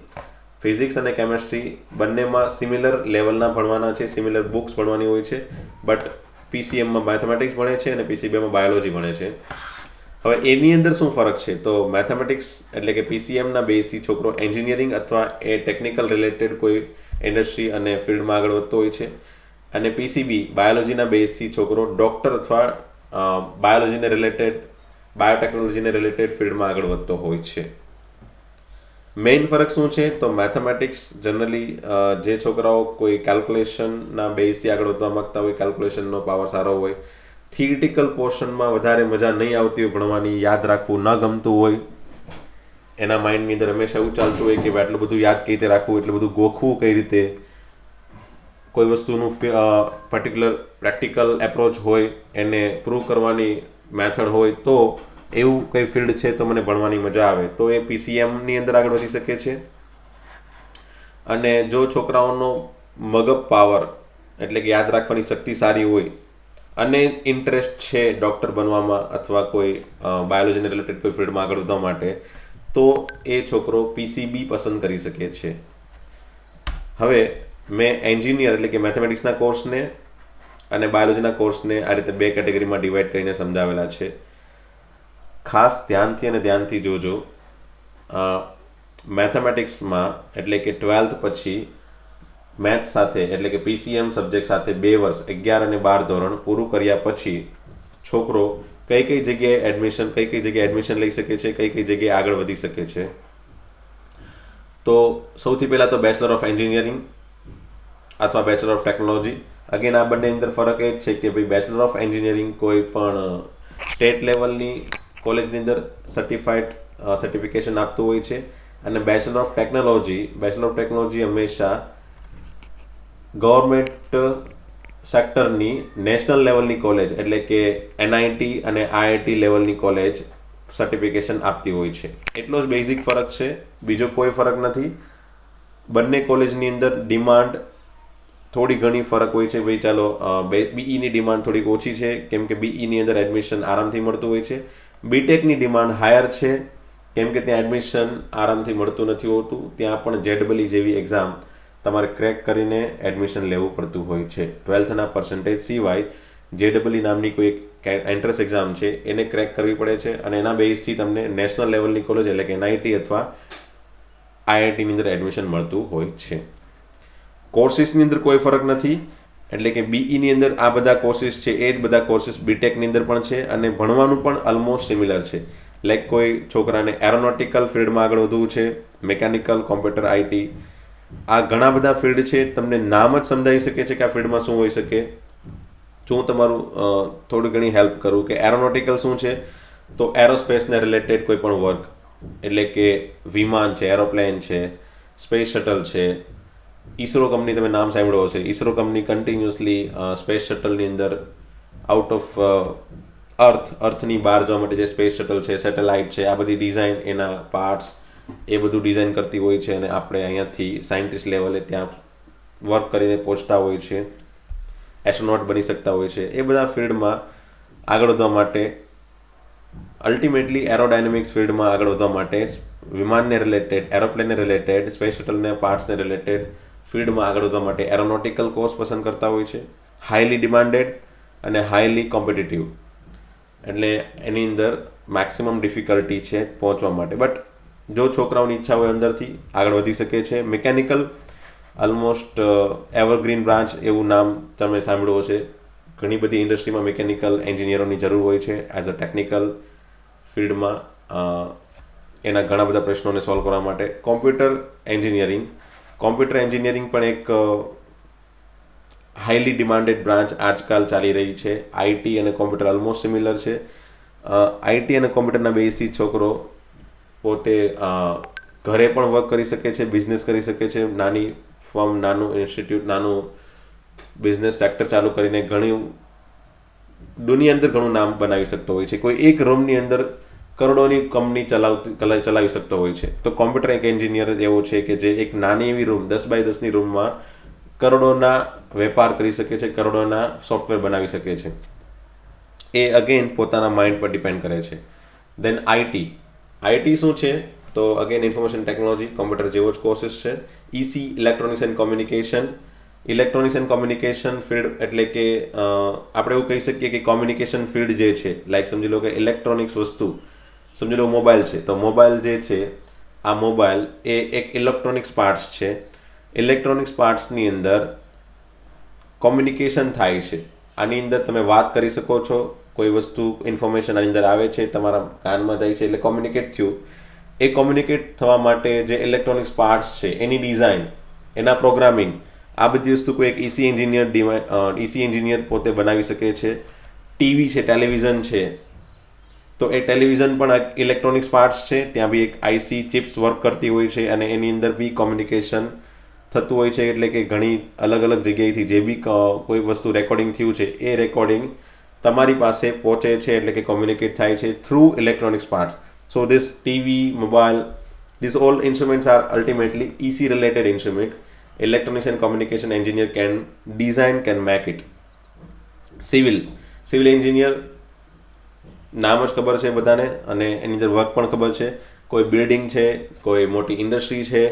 ફિઝિક્સ અને કેમેસ્ટ્રી બંનેમાં સિમિલર લેવલના ભણવાના છે, સિમિલર બુક્સ ભણવાની હોય છે, બટ પીસીએમમાં મેથેમેટિક્સ ભણે છે અને પીસીબીમાં બાયોલોજી ભણે છે. હવે એની અંદર શું ફરક છે? તો મેથેમેટિક્સ એટલે કે પીસીએમના બેઝથી છોકરો એન્જિનિયરિંગ અથવા એ ટેકનિકલ રિલેટેડ કોઈ ઇન્ડસ્ટ્રી અને ફિલ્ડમાં આગળ વધતો હોય છે, અને પીસીબી બાયોલોજીના બેઝથી છોકરો ડૉક્ટર અથવા બાયોલોજીને રિલેટેડ બાયોટેકનોલોજીને રિલેટેડ ફિલ્ડમાં આગળ વધતો હોય છે. મેઇન ફરક શું છે? તો મેથેમેટિક્સ જનરલી જે છોકરાઓ કોઈ કેલ્ક્યુલેશનના બેઝથી આગળ વધવા માગતા હોય, કેલ્ક્યુલેશનનો પાવર સારો હોય, થિયરિટિકલ પોર્શનમાં વધારે મજા નહીં આવતી હોય ભણવાની, યાદ રાખવું ન ગમતું હોય, એના માઇન્ડની અંદર હંમેશા એવું ચાલતું હોય કે આટલું બધું યાદ કઈ રીતે રાખવું, એટલું બધું ગોખવું કઈ રીતે, કોઈ વસ્તુનું પર્ટિક્યુલર પ્રેક્ટિકલ એપ્રોચ હોય, એને પ્રૂવ કરવાની મેથડ હોય, તો એવું કંઈ ફિલ્ડ છે તો મને ભણવાની મજા આવે, તો એ પીસીએમની અંદર આગળ વધી શકે છે. અને જો છોકરાઓનો મગજ પાવર એટલે કે યાદ રાખવાની શક્તિ સારી હોય અને ઇન્ટરેસ્ટ છે ડૉક્ટર બનવામાં અથવા કોઈ બાયોલોજીને રિલેટેડ કોઈ ફિલ્ડમાં આગળ વધવા માટે, તો એ છોકરો પીસીબી પસંદ કરી શકે છે. હવે મેં એન્જિનિયર એટલે કે મેથેમેટિક્સના કોર્સને અને બાયોલોજીના કોર્સને આ રીતે 2 કેટેગરીમાં ડિવાઈડ કરીને સમજાવેલા છે. ખાસ ધ્યાનથી જોજો. મેથેમેટિક્સમાં એટલે કે 12th પછી મેથ્સ સાથે એટલે કે પીસીએમ સબ્જેક્ટ સાથે 2 વર્ષ 11 અને 12 ધોરણ પૂરું કર્યા પછી છોકરો કઈ જગ્યાએ એડમિશન લઈ શકે છે, કઈ જગ્યાએ આગળ વધી શકે છે. તો સૌથી પહેલાં તો બેચલર ઓફ એન્જિનિયરિંગ અથવા બેચલર ઓફ ટેકનોલોજી. અગેન આ બંને અંદર ફરક એ જ છે કે ભાઈ બેચલર ઓફ એન્જિનિયરિંગ કોઈ પણ સ્ટેટ લેવલની કોલેજની અંદર સર્ટિફિકેશન આપતું હોય છે, અને બેચલર ઓફ ટેકનોલોજી હંમેશા ગવર્મેન્ટ સેક્ટરની નેશનલ લેવલની કોલેજ એટલે કે NIT અને IIT લેવલની કોલેજ સર્ટિફિકેશન આપતી હોય છે. એટલો જ બેઝિક ફરક છે, બીજો કોઈ ફરક નથી. બંને કોલેજની અંદર ડિમાન્ડ થોડી ઘણી ફરક હોય છે. ભાઈ ચાલો BEની ડિમાન્ડ થોડીક ઓછી છે, કેમ કે BEની અંદર એડમિશન આરામથી મળતું હોય છે. બીટેકની ડિમાન્ડ હાયર છે, કેમ કે ત્યાં એડમિશન આરામથી મળતું નથી હોતું. ત્યાં પણ JEE જેવી એક્ઝામ તમારે ક્રેક કરીને એડમિશન લેવું પડતું હોય છે. 12thના પર્સન્ટેજ સિવાય JEE નામની કોઈ એન્ટ્રન્સ એક્ઝામ છે એને ક્રેક કરવી પડે છે, અને એના બેઝથી તમને નેશનલ લેવલની કોલેજ એટલે કે NIT અથવા IITની અંદર એડમિશન મળતું હોય છે. કોર્સિસની અંદર કોઈ ફરક નથી, એટલે કે BEની અંદર આ બધા કોર્સિસ છે એ જ બધા કોર્સિસ બીટેકની અંદર પણ છે, અને ભણવાનું પણ ઓલમોસ્ટ સિમિલર છે. લાઈક કોઈ છોકરાને એરોનોટિકલ ફિલ્ડમાં આગળ વધવું છે, મેકેનિકલ, કોમ્પ્યુટર, IT, આ ઘણા બધા ફિલ્ડ છે. તમને નામ જ સમજાવી શકે છે કે આ ફિલ્ડમાં શું હોઈ શકે. જો હું તમારું થોડી ઘણી હેલ્પ કરું કે એરોનોટિકલ શું છે, તો એરોસ્પેસને રિલેટેડ કોઈ પણ વર્ક એટલે કે વિમાન છે, એરોપ્લેન છે, સ્પેસ શટલ છે. ઈસરો કંપની તમે નામ સાંભળ્યો હશે. ઈસરો કંપની કન્ટિન્યુઅસલી સ્પેસ શટલની અંદર આઉટ ઓફ અર્થની બહાર જવા માટે જે સ્પેસ શટલ છે, સેટેલાઇટ છે, આ બધી ડિઝાઇન, એના પાર્ટ્સ એ બધું ડિઝાઇન કરતી હોય છે, અને આપણે અહીંયાથી સાયન્ટિસ્ટ લેવલે ત્યાં વર્ક કરીને પહોંચતા હોય છે, એસ્ટ્રોનોટ બની શકતા હોય છે. એ બધા ફિલ્ડમાં આગળ વધવા માટે, અલ્ટિમેટલી એરોડાયનેમિક્સ ફિલ્ડમાં આગળ વધવા માટે વિમાનને રિલેટેડ, એરોપ્લેનને રિલેટેડ, સ્પેસ શટલને પાર્ટ્સને રિલેટેડ ફિલ્ડમાં આગળ વધવા માટે એરોનોટિકલ કોર્સ પસંદ કરતા હોય છે. હાઈલી ડિમાન્ડેડ અને હાઈલી કોમ્પિટિટિવ, એટલે એની અંદર મેક્સિમમ ડિફિકલ્ટી છે પહોંચવા માટે. બટ જો છોકરાઓની ઈચ્છા હોય અંદરથી આગળ વધી શકે છે. મિકેનિકલ ઓલમોસ્ટ એવરગ્રીન બ્રાન્ચ એવું નામ તમે સાંભળ્યું હશે. ઘણી બધી ઇન્ડસ્ટ્રીમાં મિકેનિકલ એન્જિનિયરોની જરૂર હોય છે એઝ અ ટેકનિકલ ફિલ્ડમાં, એના ઘણા બધા પ્રશ્નોને સોલ્વ કરવા માટે. કોમ્પ્યુટર એન્જિનિયરિંગ પણ એક હાઈલી ડિમાન્ડેડ બ્રાન્ચ આજકાલ ચાલી રહી છે. IT અને કોમ્પ્યુટર ઓલમોસ્ટ સિમિલર છે. IT અને કોમ્પ્યુટરના બેઝથી છોકરો પોતે ઘરે પણ વર્ક કરી શકે છે, બિઝનેસ કરી શકે છે. નાની ફર્મ, નાનું ઇન્સ્ટિટ્યૂટ, નાનું બિઝનેસ સેક્ટર ચાલુ કરીને દુનિયા અંદર ઘણું નામ બનાવી શકતો હોય છે. કોઈ એક રૂમની અંદર કરોડોની કંપની ચલાવી શકતો હોય છે. તો કોમ્પ્યુટર એક એન્જિનિયર એવો છે કે જે એક નાની એવી રૂમ, 10x10ની રૂમમાં કરોડોના વેપાર કરી શકે છે, કરોડોના સોફ્ટવેર બનાવી શકે છે. એ અગેન પોતાના માઇન્ડ પર ડિપેન્ડ કરે છે. દેન IT શું છે? તો અગેન ઇન્ફોર્મેશન ટેકનોલોજી, કોમ્પ્યુટર જેવો જ કોર્સિસ છે. EC electronics and communication electronics and communication field એટલે કે આપણે એવું કહી શકીએ કે કોમ્યુનિકેશન ફિલ્ડ જે છે, લાઈક સમજી લો કે ઇલેક્ટ્રોનિક્સ વસ્તુ, સમજી લો મોબાઈલ છે, તો મોબાઈલ જે છે આ મોબાઈલ એ એક ઇલેક્ટ્રોનિક્સ પાર્ટ્સ છે. ઇલેક્ટ્રોનિક્સ પાર્ટ્સની અંદર કોમ્યુનિકેશન થાય છે. આની અંદર તમે વાત કરી શકો છો, કોઈ વસ્તુ ઇન્ફોર્મેશન આની અંદર આવે છે, તમારા કાનમાં જાય છે એટલે કોમ્યુનિકેટ થયું. એ કોમ્યુનિકેટ થવા માટે જે ઇલેક્ટ્રોનિક્સ પાર્ટ્સ છે એની ડિઝાઇન, એના પ્રોગ્રામિંગ, આ બધી વસ્તુ કોઈ એક ઈસી એન્જિનિયર પોતે બનાવી શકે છે. ટીવી છે, ટેલિવિઝન છે, તો એ ટેલિવિઝન પણ એક ઇલેક્ટ્રોનિક્સ પાર્ટ્સ છે, ત્યાં બી એક આઈસી ચિપ્સ વર્ક કરતી હોય છે અને એની અંદર બી કોમ્યુનિકેશન થતું હોય છે. એટલે કે ઘણી અલગ અલગ જગ્યાએથી જે બી કોઈ વસ્તુ રેકોર્ડિંગ થયું છે એ રેકોર્ડિંગ તમારી પાસે પહોંચે છે, એટલે કે કોમ્યુનિકેટ થાય છે through electronics parts. So this TV, mobile, these all instruments are ultimately EC related instrument. Electronics and communication engineer can design, can make it. Civil engineer નામ જ ખબર છે બધાને અને એની અંદર વર્ક પણ ખબર છે. કોઈ બિલ્ડિંગ છે, કોઈ મોટી ઇન્ડસ્ટ્રી છે,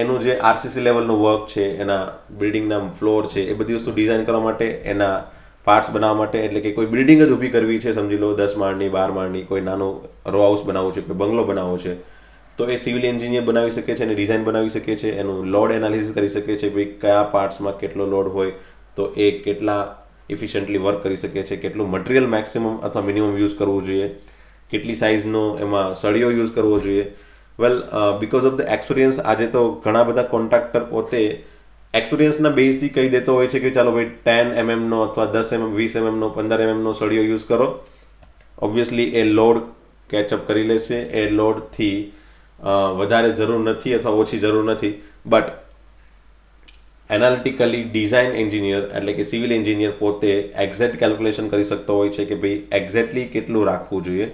એનું જે આરસીસી લેવલનું વર્ક છે, એના બિલ્ડિંગના ફ્લોર છે, એ બધી વસ્તુ ડિઝાઇન કરવા માટે, એના પાર્ટ્સ બનાવવા માટે, એટલે કે કોઈ બિલ્ડિંગ જ ઊભી કરવી છે, સમજી લો 10 માળની, 12 માળની, કોઈ નાનું રો હાઉસ બનાવવું છે, કોઈ બંગલો બનાવવો છે, તો એ સિવિલ એન્જિનિયર બનાવી શકે છે અને ડિઝાઇન બનાવી શકે છે. એનું લોડ એનાલિસિસ કરી શકે છે, ભાઈ કયા પાર્ટ્સમાં કેટલો લોડ હોય તો એ કેટલા ઇફિશિયન્ટલી વર્ક કરી શકે છે, કેટલું મટીરિયલ મેક્સિમમ અથવા મિનિમમ યુઝ કરવું જોઈએ, કેટલી સાઇઝનો એમાં સળિયો યુઝ કરવો જોઈએ. વેલ, બિકોઝ ઓફ ધ એક્સપિરિયન્સ આજે તો ઘણા બધા કોન્ટ્રાક્ટર પોતે એક્સપિરિયન્સના બેઝથી કહી દેતો હોય છે કે ચાલો ભાઈ 10 mm અથવા 10 mm, 20 mm, 15 mm સળિયો યુઝ કરો. ઓબ્વિયસલી એ લોડ કેચઅપ કરી લેશે, એ લોડથી વધારે જરૂર નથી અથવા ઓછી જરૂર નથી. બટ એનાલિટિકલી ડિઝાઇન એન્જિનિયર એટલે કે સિવિલ એન્જિનિયર પોતે એક્ઝેક્ટ કેલ્ક્યુલેશન કરી શકતો હોય છે કે ભાઈ એક્ઝેક્ટલી કેટલું રાખવું જોઈએ.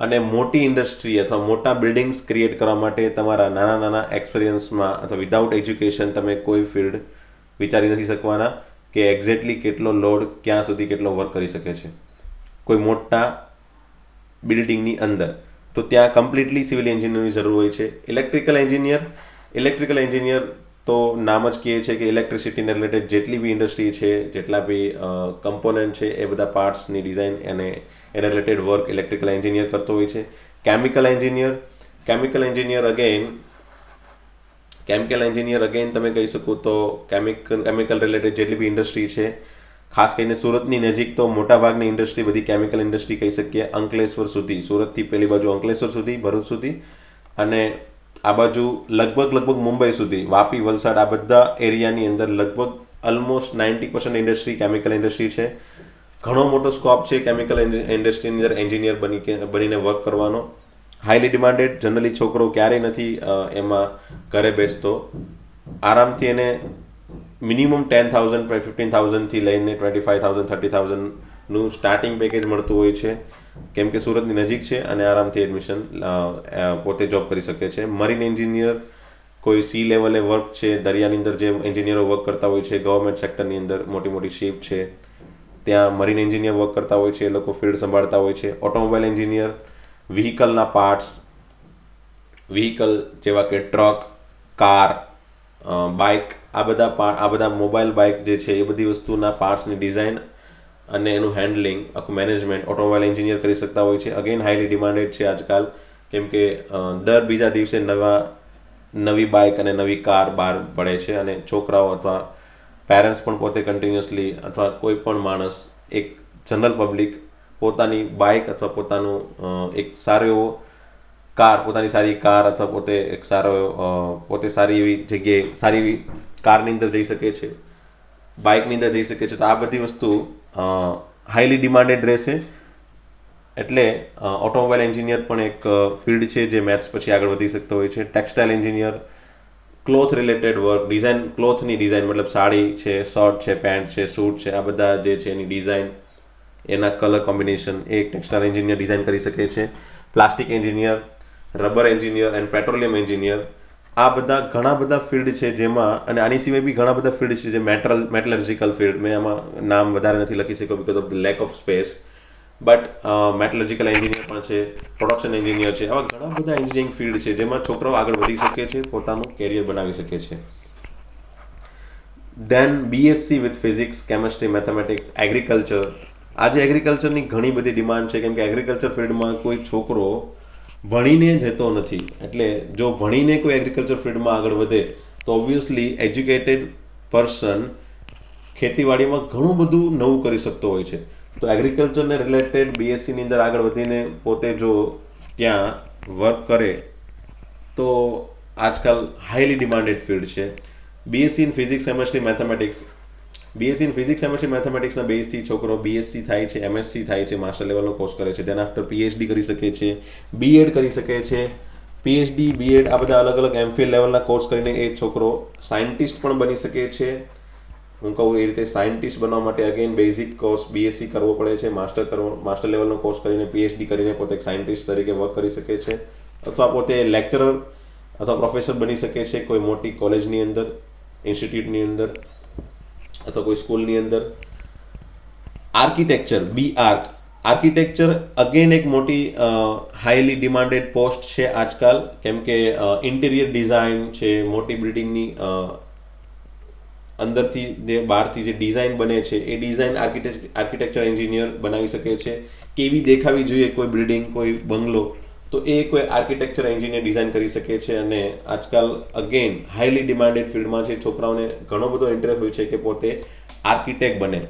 અને મોટી ઇન્ડસ્ટ્રી અથવા મોટા બિલ્ડિંગ્સ ક્રિએટ કરવા માટે તમારા નાના નાના એક્સપિરિયન્સમાં અથવા વિધાઉટ એજ્યુકેશન તમે કોઈ ફિલ્ડ વિચારી નથી શકવાના કે એક્ઝેક્ટલી કેટલો લોડ ક્યાં સુધી કેટલો વર્ક કરી શકે છે કોઈ મોટા બિલ્ડિંગની અંદર. તો ત્યાં કમ્પ્લીટલી સિવિલ એન્જિનિયરની જરૂર હોય છે. ઇલેક્ટ્રિકલ એન્જિનિયર તો નામ જ કહે છે કે ઇલેક્ટ્રિસિટીને રિલેટેડ જેટલી બી ઇન્ડસ્ટ્રી છે, જેટલા બી કમ્પોનન્ટ છે, એ બધા પાર્ટ્સની ડિઝાઇન અને એના રિલેટેડ વર્ક ઇલેક્ટ્રિકલ એન્જિનિયર કરતો હોય છે. કેમિકલ એન્જિનિયર અગેન તમે કહી શકો તો કેમિકલ રિલેટેડ જેટલી બી ઇન્ડસ્ટ્રી છે, ખાસ કરીને સુરતની નજીક તો મોટાભાગની ઇન્ડસ્ટ્રી બધી કેમિકલ ઇન્ડસ્ટ્રી કહી શકીએ. અંકલેશ્વર સુધી, સુરતથી પેલી બાજુ અંકલેશ્વર સુધી, ભરૂચ સુધી, અને આ બાજુ લગભગ મુંબઈ સુધી, વાપી, વલસાડ, આ બધા એરિયાની અંદર લગભગ ઓલમોસ્ટ 90% ઇન્ડસ્ટ્રી કેમિકલ ઇન્ડસ્ટ્રી છે. ઘણો મોટો સ્કોપ છે કેમિકલ ઇન્ડસ્ટ્રીની અંદર એન્જિનિયર બનીને વર્ક કરવાનો. Highly demanded. જનરલી છોકરો ક્યારેય નથી એમાં ઘરે બેસતો. આરામથી એને મિનિમમ 10,000, 15,000થી લઈને 25,000, 30,000નું સ્ટાર્ટિંગ પેકેજ મળતું હોય છે, કેમ કે સુરતની નજીક છે અને આરામથી એડમિશન પોતે જોબ કરી શકે છે. મરીન એન્જિનિયર, કોઈ સી લેવલે વર્ક છે, દરિયાની અંદર જે એન્જિનિયરો વર્ક કરતા હોય છે, ગવર્મેન્ટ સેક્ટરની અંદર મોટી શિપ છે, ત્યાં મરીન એન્જિનિયર વર્ક કરતા હોય છે, એ લોકો ફિલ્ડ સંભાળતા હોય છે. ઓટોમોબાઈલ એન્જિનિયર, વ્હીકલના પાર્ટ્સ, વ્હીકલ જેવા કે ટ્રક, કાર, બાઇક, આ બધા મોબાઈલ બાઇક જે છે એ બધી વસ્તુના પાર્ટ્સની ડિઝાઇન અને એનું હેન્ડલિંગ, આખું મેનેજમેન્ટ ઓટોમોબાઈલ એન્જિનિયર કરી શકતા હોય છે. અગેન હાઈલી ડિમાન્ડેડ છે આજકાલ, કેમ કે દર બીજા દિવસે નવી બાઇક અને નવી કાર બહાર પડે છે અને છોકરાઓ અથવા પેરેન્ટ્સ પણ પોતે કન્ટિન્યુઅસલી અથવા કોઈ પણ માણસ, એક જનરલ પબ્લિક પોતાની બાઇક અથવા પોતાનું એક સારો એવો કાર, પોતાની સારી કાર અથવા પોતે સારી એવી જગ્યાએ, સારી એવી કારની અંદર જઈ શકે છે, બાઇકની અંદર જઈ શકે છે. તો આ બધી વસ્તુ હાઈલી ડિમાન્ડેડ રહેશે. એટલે ઓટોમોબાઈલ એન્જિનિયર પણ એક ફિલ્ડ છે જે મેથ્સ પછી આગળ વધી શકતો હોય છે. Textile engineer, cloth related work, design, ક્લોથની ડિઝાઇન, મતલબ સાડી છે, શર્ટ છે, પેન્ટ છે, સૂટ છે, આ બધા જે છે એની ડિઝાઇન, એના કલર કોમ્બિનેશન, એ ટેક્સટાઇલ એન્જિનિયર ડિઝાઇન કરી શકે છે. Plastic engineer, rubber engineer and petroleum engineer, આ બધા ઘણા બધા ફિલ્ડ છે જેમાં, અને આની સિવાય બી ઘણા બધા ફિલ્ડ છે જે મેટલર્જિકલ ફિલ્ડ, મેં આમાં નામ વધારે નથી લખી શક્યો because of the lack of space, but metallurgical engineer પણ છે, પ્રોડક્શન એન્જિનિયર છે. આવા ઘણા બધા એન્જિનિયરિંગ ફિલ્ડ છે જેમાં છોકરાઓ આગળ વધી શકે છે, પોતાનું કેરિયર બનાવી શકે છે. Then BSc with physics, chemistry, mathematics, agriculture. આજે એગ્રીકલ્ચરની ઘણી બધી ડિમાન્ડ છે, કેમ કે એગ્રીકલ્ચર ફિલ્ડમાં કોઈ છોકરો ભણીને જતો નથી. એટલે જો ભણીને કોઈ એગ્રીકલ્ચર ફિલ્ડમાં આગળ વધે તો ઓબ્વિયસલી એજ્યુકેટેડ પર્સન ખેતીવાડીમાં ઘણું બધું નવું કરી શકતો હોય છે. તો એગ્રીકલ્ચરને રિલેટેડ બીએસસીની અંદર આગળ વધીને પોતે જો ત્યાં વર્ક કરે તો આજકાલ હાઈલી ડિમાન્ડેડ ફિલ્ડ છે. BSc in physics, chemistry, mathematics. BSc in physics, chemistry, મેથેમેટિક્સના બેઝથી છોકરો બીએસસી થાય છે, એમએસસી થાય છે, માસ્ટર લેવલનો કોર્સ કરે છે. દેન આફ્ટર પીએચડી કરી શકે છે, બીએડ કરી શકે છે. પીએચડી, બીએડ આ બધા અલગ અલગ એમફિલ લેવલના કોર્સ કરીને એ છોકરો સાયન્ટિસ્ટ પણ બની શકે છે. હું કહું એ રીતે સાયન્ટિસ્ટ બનવા માટે અગેન બેઝિક કોર્સ બીએસસી કરવો પડે છે. માસ્ટર લેવલનો કોર્સ કરીને પીએચડી કરીને પોતે એક સાયન્ટિસ્ટ તરીકે વર્ક કરી શકે છે, અથવા પોતે લેક્ચરર અથવા પ્રોફેસર બની શકે છે કોઈ મોટી કોલેજની અંદર, ઇન્સ્ટિટ્યૂટની અંદર અથવા કોઈ સ્કૂલની અંદર. આર્કિટેક્ચર, બી આર્ક. આર્કિટેક્ચર અગેન એક મોટી હાઈલી ડિમાન્ડેડ પોસ્ટ છે આજકાલ, કેમ કે ઇન્ટિરિયર ડિઝાઇન છે, મોટી બિલ્ડિંગની અંદરથી જે બહારથી જે ડિઝાઇન બને છે એ ડિઝાઇન આર્કિટેક્ચર એન્જિનિયર બનાવી શકે છે. કેવી દેખાવી જોઈએ કોઈ બિલ્ડિંગ, કોઈ બંગલો, તો એ કોઈ આર્કિટેક્ચર એન્જિનિયર ડિઝાઇન કરી શકે છે. અને આજકાલ અગેન હાઈલી ડિમાન્ડેડ ફિલ્ડમાં છે. છોકરાઓને ઘણો બધો ઇન્ટરેસ્ટ હોય છે કે પોતે આર્કિટેક્ટ બને.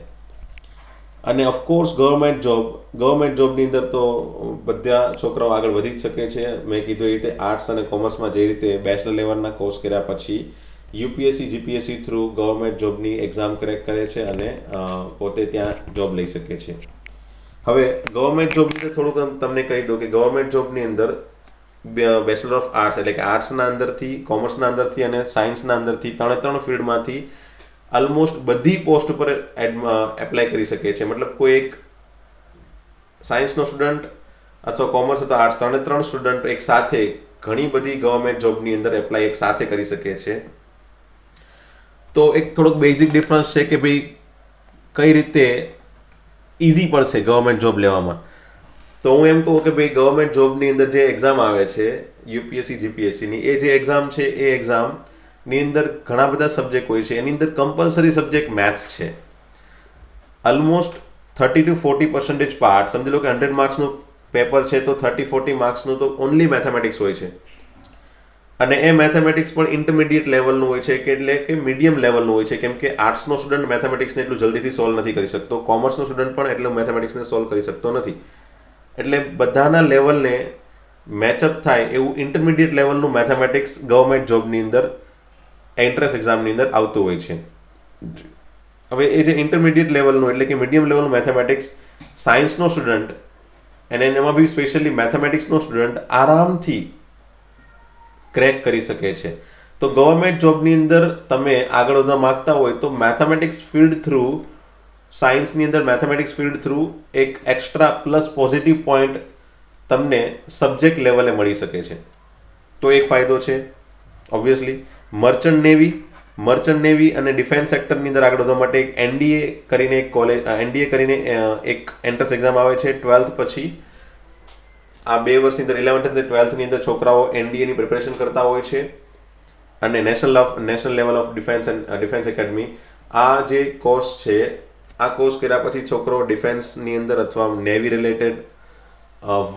અને ઓફકોર્સ ગવર્મેન્ટ જોબની અંદર તો બધા છોકરાઓ આગળ વધી જ શકે છે. મેં કીધું એ રીતે આર્ટ્સ અને કોમર્સમાં જે રીતે બેચલર લેવલના કોર્સ કર્યા પછી યુપીએસસી, જીપીએસસી થ્રુ ગવર્મેન્ટ જોબની એક્ઝામ ક્રેક કરે છે અને પોતે ત્યાં જોબ લઈ શકે છે. હવે ગવર્મેન્ટ જોબની થોડુંક તમને કહી દઉં કે ગવર્મેન્ટ જોબની અંદર બેચલર ઓફ આર્ટ્સ એટલે કે આર્ટ્સના અંદરથી, કોમર્સના અંદરથી અને સાયન્સના અંદરથી ત્રણ ફિલ્ડમાંથી ઓલમોસ્ટ બધી પોસ્ટ પર એપ્લાય કરી શકે છે. મતલબ કોઈ એક સાયન્સનો સ્ટુડન્ટ અથવા કોમર્સ અથવા આર્ટ્સ ત્રણ સ્ટુડન્ટ એક સાથે ઘણી બધી ગવર્મેન્ટ જોબની અંદર એપ્લાય એક સાથે કરી શકે છે. તો એક થોડોક બેઝિક ડિફરન્સ છે કે ભાઈ કઈ રીતે ઇઝી પડશે ગવર્મેન્ટ જોબ લેવામાં. તો હું એમ કહું કે ભાઈ ગવર્મેન્ટ જોબની અંદર જે એક્ઝામ આવે છે યુપીએસસી, જીપીએસસીની, એ જે એક્ઝામ છે એ એક્ઝામની અંદર ઘણા બધા સબ્જેક્ટ હોય છે. એની અંદર કમ્પલસરી સબ્જેક્ટ મેથ્સ છે. ઓલમોસ્ટ 30-40% પાર્ટ, સમજી લો કે 100 માર્ક્સનું પેપર છે તો 30-40 માર્ક્સનું તો ઓનલી મેથેમેટિક્સ હોય છે. અને એ મેથેમેટિક્સ પણ ઇન્ટરમીડિયેટ લેવલનું હોય છે કે એટલે કે મીડિયમ લેવલનું હોય છે, કેમ કે આર્ટ્સનો સ્ટુડન્ટ મેથેમેટિક્સને એટલું જલ્દીથી સોલ્વ નથી કરી શકતો, કોમર્સનો સ્ટુડન્ટ પણ એટલું મેથેમેટિક્સને સોલ્વ કરી શકતો નથી. એટલે બધાના લેવલને મેચઅપ થાય એવું ઇન્ટરમીડિયેટ લેવલનું મેથેમેટિક્સ ગવર્મેન્ટ જોબની અંદર એન્ટ્રન્સ એક્ઝામની અંદર આવતું હોય છે. હવે એ જે ઇન્ટરમીડિયેટ લેવલનું એટલે કે મીડિયમ લેવલનું મેથેમેટિક્સ સાયન્સનો સ્ટુડન્ટ અને એમાં બી સ્પેશિયલી મેથેમેટિક્સનો સ્ટુડન્ટ આરામથી ક્રેક કરી શકે છે. તો ગવર્મેન્ટ જોબની અંદર તમે આગળ વધવા માગતા હોય તો મેથેમેટિક્સ ફિલ્ડ થ્રુ, સાયન્સની અંદર મેથેમેટિક્સ ફિલ્ડ થ્રુ એક એક્સ્ટ્રા પ્લસ પોઝિટિવ પોઈન્ટ તમને સબ્જેક્ટ લેવલે મળી શકે છે. તો એક ફાયદો છે. ઓબ્વિયસલી મર્ચન્ટ નેવી અને ડિફેન્સ સેક્ટરની અંદર આગળ વધવા માટે એક એનડીએ કરીને એક એન્ટ્રન્સ એક્ઝામ આવે છે 12th પછી. આ 2 વર્ષની અંદર 11th અને 12thની અંદર છોકરાઓ એનડીએની પ્રિપેરેશન કરતા હોય છે. અને national level of defence academy, આ જે કોર્સ છે, આ કોર્સ કર્યા પછી છોકરો ડિફેન્સની અંદર અથવા નેવી રિલેટેડ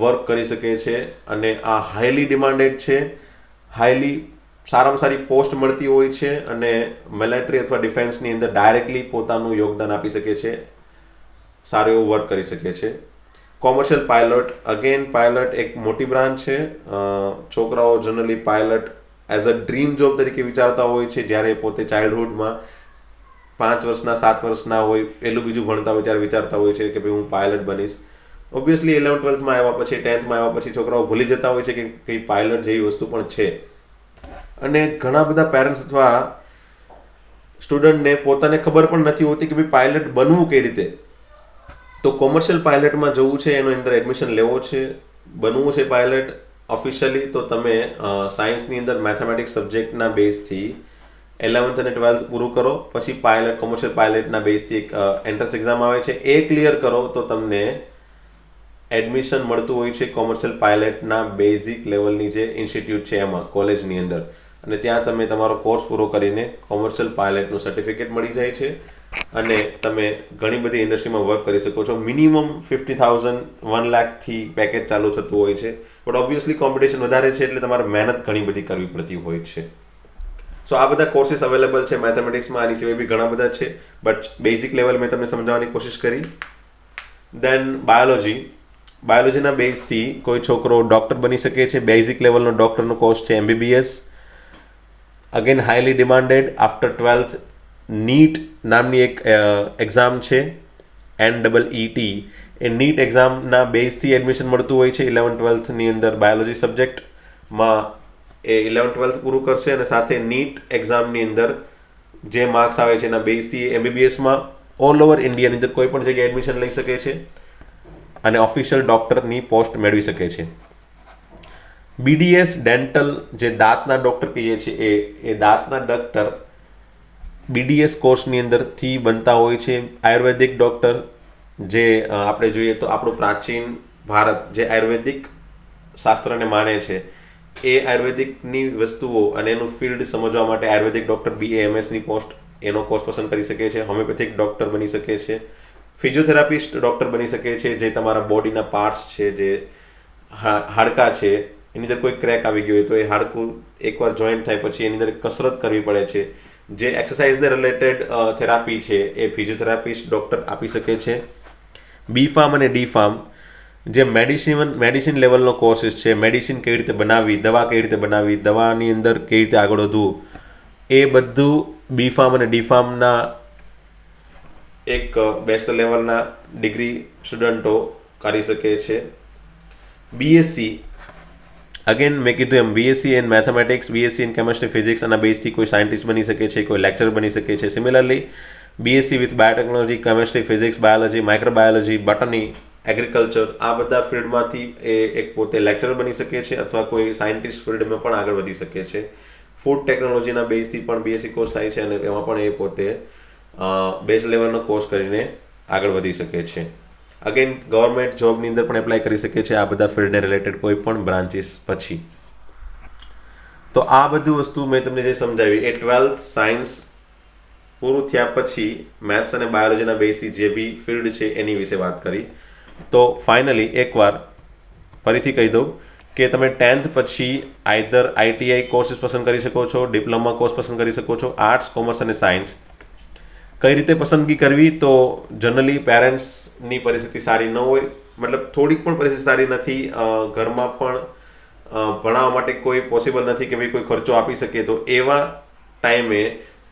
વર્ક કરી શકે છે. અને આ હાઈલી ડિમાન્ડેડ છે, હાઈલી સારામાં સારી પોસ્ટ મળતી હોય છે અને મિલિટરી અથવા ડિફેન્સની અંદર ડાયરેક્ટલી પોતાનું યોગદાન આપી શકે છે, સારું એવું વર્ક કરી શકે છે. કોમર્શિયલ પાયલટ એક મોટી બ્રાન્ચ છે. છોકરાઓ generally pilot as a dream job તરીકે વિચારતા હોય છે. જ્યારે પોતે ચાઇલ્ડહુડમાં 5 વર્ષના 7 વર્ષના હોય, પહેલું બીજું ભણતા હોય ત્યારે વિચારતા હોય છે કે ભાઈ હું પાયલટ બનીશ. ઓબ્વિયસલી 11th-12thમાં આવ્યા પછી, 10thમાં આવ્યા પછી છોકરાઓ ભૂલી જતા હોય છે કે કંઈ પાયલટ જેવી વસ્તુ પણ છે. અને ઘણા બધા પેરેન્ટ્સ અથવા સ્ટુડન્ટને પોતાને ખબર પણ નથી હોતી કે ભાઈ પાયલટ બનવું કઈ રીતે. તો કોમર્શિયલ પાયલટમાં જવું છે, એનો અંદર એડમિશન લેવો છે, બનવું છે પાયલટ ઓફિશિયલી, તો તમે સાયન્સની અંદર મેથેમેટિક્સ સબ્જેક્ટના બેઝથી 11th અને 12th પૂરું કરો. પછી કોમર્શિયલ પાયલટના બેઝથી એક એન્ટ્રન્સ એક્ઝામ આવે છે, એ ક્લિયર કરો તો તમને એડમિશન મળતું હોય છે કોમર્શિયલ પાયલટના બેઝિક લેવલની જે ઇન્સ્ટિટ્યૂટ છે એમાં, કોલેજની અંદર. અને ત્યાં તમે તમારો કોર્સ પૂરો કરીને કોમર્શિયલ પાયલટનું સર્ટિફિકેટ મળી જાય છે અને તમે ઘણી બધી ઇન્ડસ્ટ્રીમાં વર્ક કરી શકો છો. મિનિમમ 50,000 1,00,000થી પેકેજ ચાલુ થતું હોય છે, બટ ઓબ્વિયસલી કોમ્પિટિશન વધારે છે એટલે તમારે મહેનત ઘણી બધી કરવી પડતી હોય છે. સો આ બધા કોર્સીસ અવેલેબલ છે મેથેમેટિક્સમાં. આની સિવાય બી ઘણા બધા છે, બટ બેઝિક લેવલ મેં તમને સમજાવવાની કોશિશ કરી. દેન બાયોલોજીના બેઝથી કોઈ છોકરો ડૉક્ટર બની શકે છે. બેઝિક લેવલનો ડૉક્ટરનો કોર્સ છે MBBS. Again highly demanded after 12th NEET નામની એક એક્ઝામ છે, NEET. એ નીટ એક્ઝામના બેઝથી એડમિશન મળતું હોય છે 11-12ની અંદર બાયોલોજી સબ્જેક્ટમાં. એ 11-12 પૂરું કરશે અને સાથે નીટ એક્ઝામની અંદર જે માર્ક્સ આવે છે એના બેઝથી MBBSમાં ઓલ ઓવર ઇન્ડિયાની અંદર કોઈ પણ જગ્યાએ એડમિશન લઈ શકે છે અને ઓફિશિયલ ડૉક્ટરની પોસ્ટ મેળવી શકે છે. BDS ડેન્ટલ, જે દાંતના ડૉક્ટર કહીએ છીએ, એ દાંતના ડૉક્ટર BDS કોર્સની અંદરથી બનતા હોય છે. આયુર્વેદિક ડૉક્ટર, જે આપણે જોઈએ તો આપણું પ્રાચીન ભારત જે આયુર્વેદિક શાસ્ત્રને માને છે, એ આયુર્વેદિકની વસ્તુઓ અને એનું ફિલ્ડ સમજવા માટે આયુર્વેદિક ડૉક્ટર BAMSની પોસ્ટ એનો કોર્સ પસંદ કરી શકે છે. હોમિયોપેથિક ડૉક્ટર બની શકે છે. ફિઝિયોથેરાપિસ્ટ ડૉક્ટર બની શકે છે, જે તમારા બોડીના પાર્ટ્સ છે, જે હાડકાં છે, એની અંદર કોઈ ક્રેક આવી ગયો હોય તો એ હાડકું એકવાર જોઈન્ટ થાય પછી એની અંદર કસરત કરવી પડે છે. જે એક્સરસાઇઝને રિલેટેડ થેરાપી છે એ ફિઝિયોથેરાપિસ્ટ ડૉક્ટર આપી શકે છે. B.Pharm અને D.Pharm જે મેડિસિન લેવલનો કોર્સિસ છે, મેડિસિન કેવી રીતે બનાવવી, દવા કેવી રીતે બનાવવી, દવાની અંદર કેવી રીતે આગળ વધવું, એ બધું B.Pharm અને D.Pharmના એક બેચલર લેવલના ડિગ્રી સ્ટુડન્ટો કરી શકે છે. BSc અગેન મેં કીધું એમ BSc in mathematics, BSc in chemistry physics અને બેઝથી કોઈ સાયન્ટિસ્ટ બની શકે છે, કોઈ લેક્ચર બની શકે છે. Similarly BSc with biotechnology, chemistry, physics, biology, microbiology, botany, agriculture, આ બધા ફિલ્ડમાંથી એ એક પોતે લેક્ચરર બની શકે છે અથવા કોઈ સાયન્ટિસ્ટ ફિલ્ડમાં પણ આગળ વધી શકે છે. ફૂડ ટેકનોલોજીના બેઝથી પણ BSc કોર્સ થાય છે અને એમાં પણ એ પોતે બેઝ લેવલનો કોર્સ કરીને આગળ વધી શકે છે. અગેન ગવર્મેન્ટ જોબની અંદર પણ એપ્લાય કરી શકે છે આ બધા ફિલ્ડને રિલેટેડ કોઈ પણ બ્રાન્ચીસ પછી. તો આ બધું વસ્તુ મેં તમને જે સમજાવી એ 12th સાયન્સ પૂરું થયા પછી મેથ્સ અને બાયોલોજીના બેઝથી જે બી ફિલ્ડ છે એની વિશે વાત કરી. તો ફાઇનલી એકવાર ફરીથી કહી દઉં કે તમે 10th પછી આઈધર ITI કોર્સીસ પસંદ કરી શકો છો, ડિપ્લોમા કોર્સ પસંદ કરી શકો છો, આર્ટ્સ, કોમર્સ અને સાયન્સ. કઈ રીતે પસંદગી કરવી? તો જનરલી પેરેન્ટ્સની પરિસ્થિતિ સારી ન હોય, મતલબ થોડીક પણ પરિસ્થિતિ સારી નથી, ઘરમાં પણ ભણાવવા માટે કોઈ પોસિબલ નથી કે ભાઈ કોઈ ખર્ચો આપી શકે, તો એવા ટાઈમે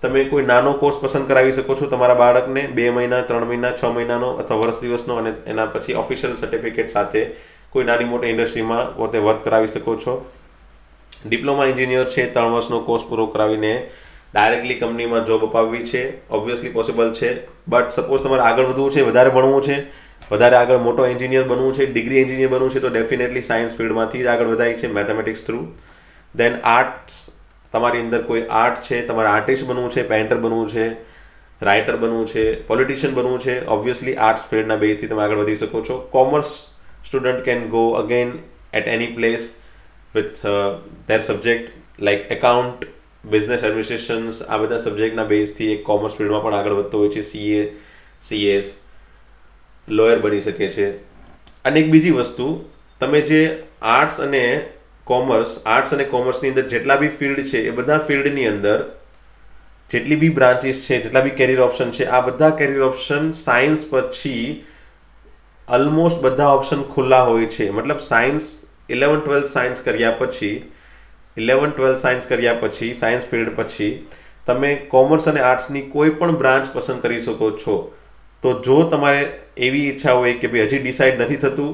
તમે કોઈ નાનો કોર્સ પસંદ કરાવી શકો છો તમારા બાળકને, 2 મહિના, 3 મહિના, 6 મહિનાનો અથવા વર્ષ દિવસનો, અને એના પછી ઓફિશિયલ સર્ટિફિકેટ સાથે કોઈ નાની મોટી ઇન્ડસ્ટ્રીમાં પોતે વર્ક કરાવી શકો છો. ડિપ્લોમા એન્જિનિયર છે, 3 વર્ષનો કોર્સ પૂરો કરાવીને ડાયરેક્ટલી કંપનીમાં જોબ અપાવવી છે, ઓબ્વિયસલી પોસિબલ છે. બટ સપોઝ તમારે આગળ વધવું છે, વધારે ભણવું છે, વધારે આગળ મોટો એન્જિનિયર બનવું છે, ડિગ્રી એન્જિનિયર બનવું છે, તો ડેફિનેટલી સાયન્સ ફિલ્ડમાંથી જ આગળ વધાય છે મેથેમેટિક્સ થ્રુ. દેન આર્ટ્સ, તમારી અંદર કોઈ આર્ટ છે, તમારે આર્ટિસ્ટ બનવું છે, પેઇન્ટર બનવું છે, રાઇટર બનવું છે, પોલિટિશિયન બનવું છે, ઓબ્વિયસલી આર્ટ્સ ફિલ્ડના બેઝથી તમે આગળ વધી શકો છો. Commerce student can go again at any place with their subject like account, business administrations, આ બધા સબ્જેક્ટના બેઝથી એક કોમર્સ ફિલ્ડમાં પણ આગળ વધતો હોય છે. CA, CS, લોયર બની શકે છે. અને એક બીજી વસ્તુ, તમે જે આર્ટ્સ અને કોમર્સની અંદર જેટલા બી ફિલ્ડ છે એ બધા ફિલ્ડની અંદર જેટલી બી બ્રાન્ચીસ છે, જેટલા બી કેરિયર ઓપ્શન છે, આ બધા કેરિયર ઓપ્શન સાયન્સ પછી ઓલમોસ્ટ બધા ઓપ્શન ખુલ્લા હોય છે. મતલબ સાયન્સ 11-12 સાયન્સ કર્યા પછી સાયન્સ ફિલ્ડ પછી તમે કોમર્સ અને આર્ટ્સની કોઈ પણ બ્રાન્ચ પસંદ કરી શકો છો. તો જો તમારે એવી ઈચ્છા હોય કે ભાઈ હજી ડિસાઇડ નથી થતું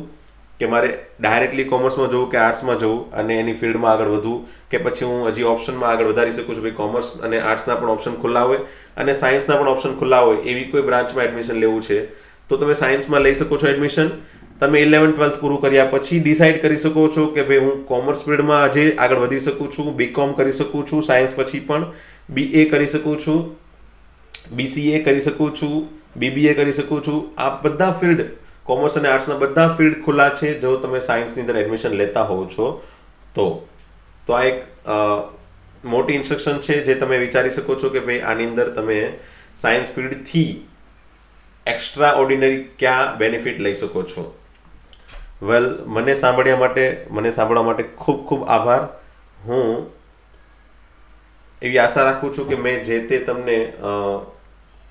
કે મારે ડાયરેક્ટલી કોમર્સમાં જવું કે આર્ટ્સમાં જવું અને એની ફિલ્ડમાં આગળ વધવું, કે પછી હું હજી ઓપ્શનમાં આગળ વધારી શકું છું, ભાઈ કોમર્સ અને આર્ટ્સના પણ ઓપ્શન ખુલ્લા હોય અને સાયન્સના પણ ઓપ્શન ખુલ્લા હોય, એવી કોઈ બ્રાન્ચમાં એડમિશન લેવું છે તો તમે સાયન્સમાં લઈ શકો છો એડમિશન. તમે 11-12 પૂરું કર્યા પછી ડિસાઇડ કરી શકો છો કે ભાઈ હું કોમર્સ ફિલ્ડમાં હજી આગળ વધી શકું છું, BCom કરી શકું છું, સાયન્સ પછી પણ BA કરી શકું છું, BCA કરી શકું છું, BBA કરી શકું છું. આ બધા ફિલ્ડ, કોમર્સ અને આર્ટ્સના બધા ફિલ્ડ ખુલ્લા છે જો તમે સાયન્સની અંદર એડમિશન લેતા હોવ છો તો. આ એક મોટી ઇન્સ્ટ્રક્શન છે જે તમે વિચારી શકો છો કે ભાઈ આની અંદર તમે સાયન્સ ફિલ્ડથી એક્સ્ટ્રા ઓર્ડિનરી ક્યાં બેનિફિટ લઈ શકો છો. વેલ, મને સાંભળવા માટે ખૂબ ખૂબ આભાર. હું એવી આશા રાખું છું કે મેં જે તે તમને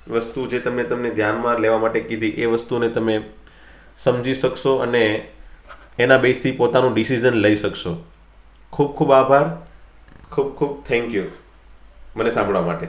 વસ્તુ જે તમને ધ્યાનમાં લેવા માટે કીધી એ વસ્તુને તમે સમજી શકશો અને એના બેઝથી પોતાનું ડિસિઝન લઈ શકશો. ખૂબ ખૂબ આભાર. ખૂબ ખૂબ થેન્ક યુ મને સાંભળવા માટે.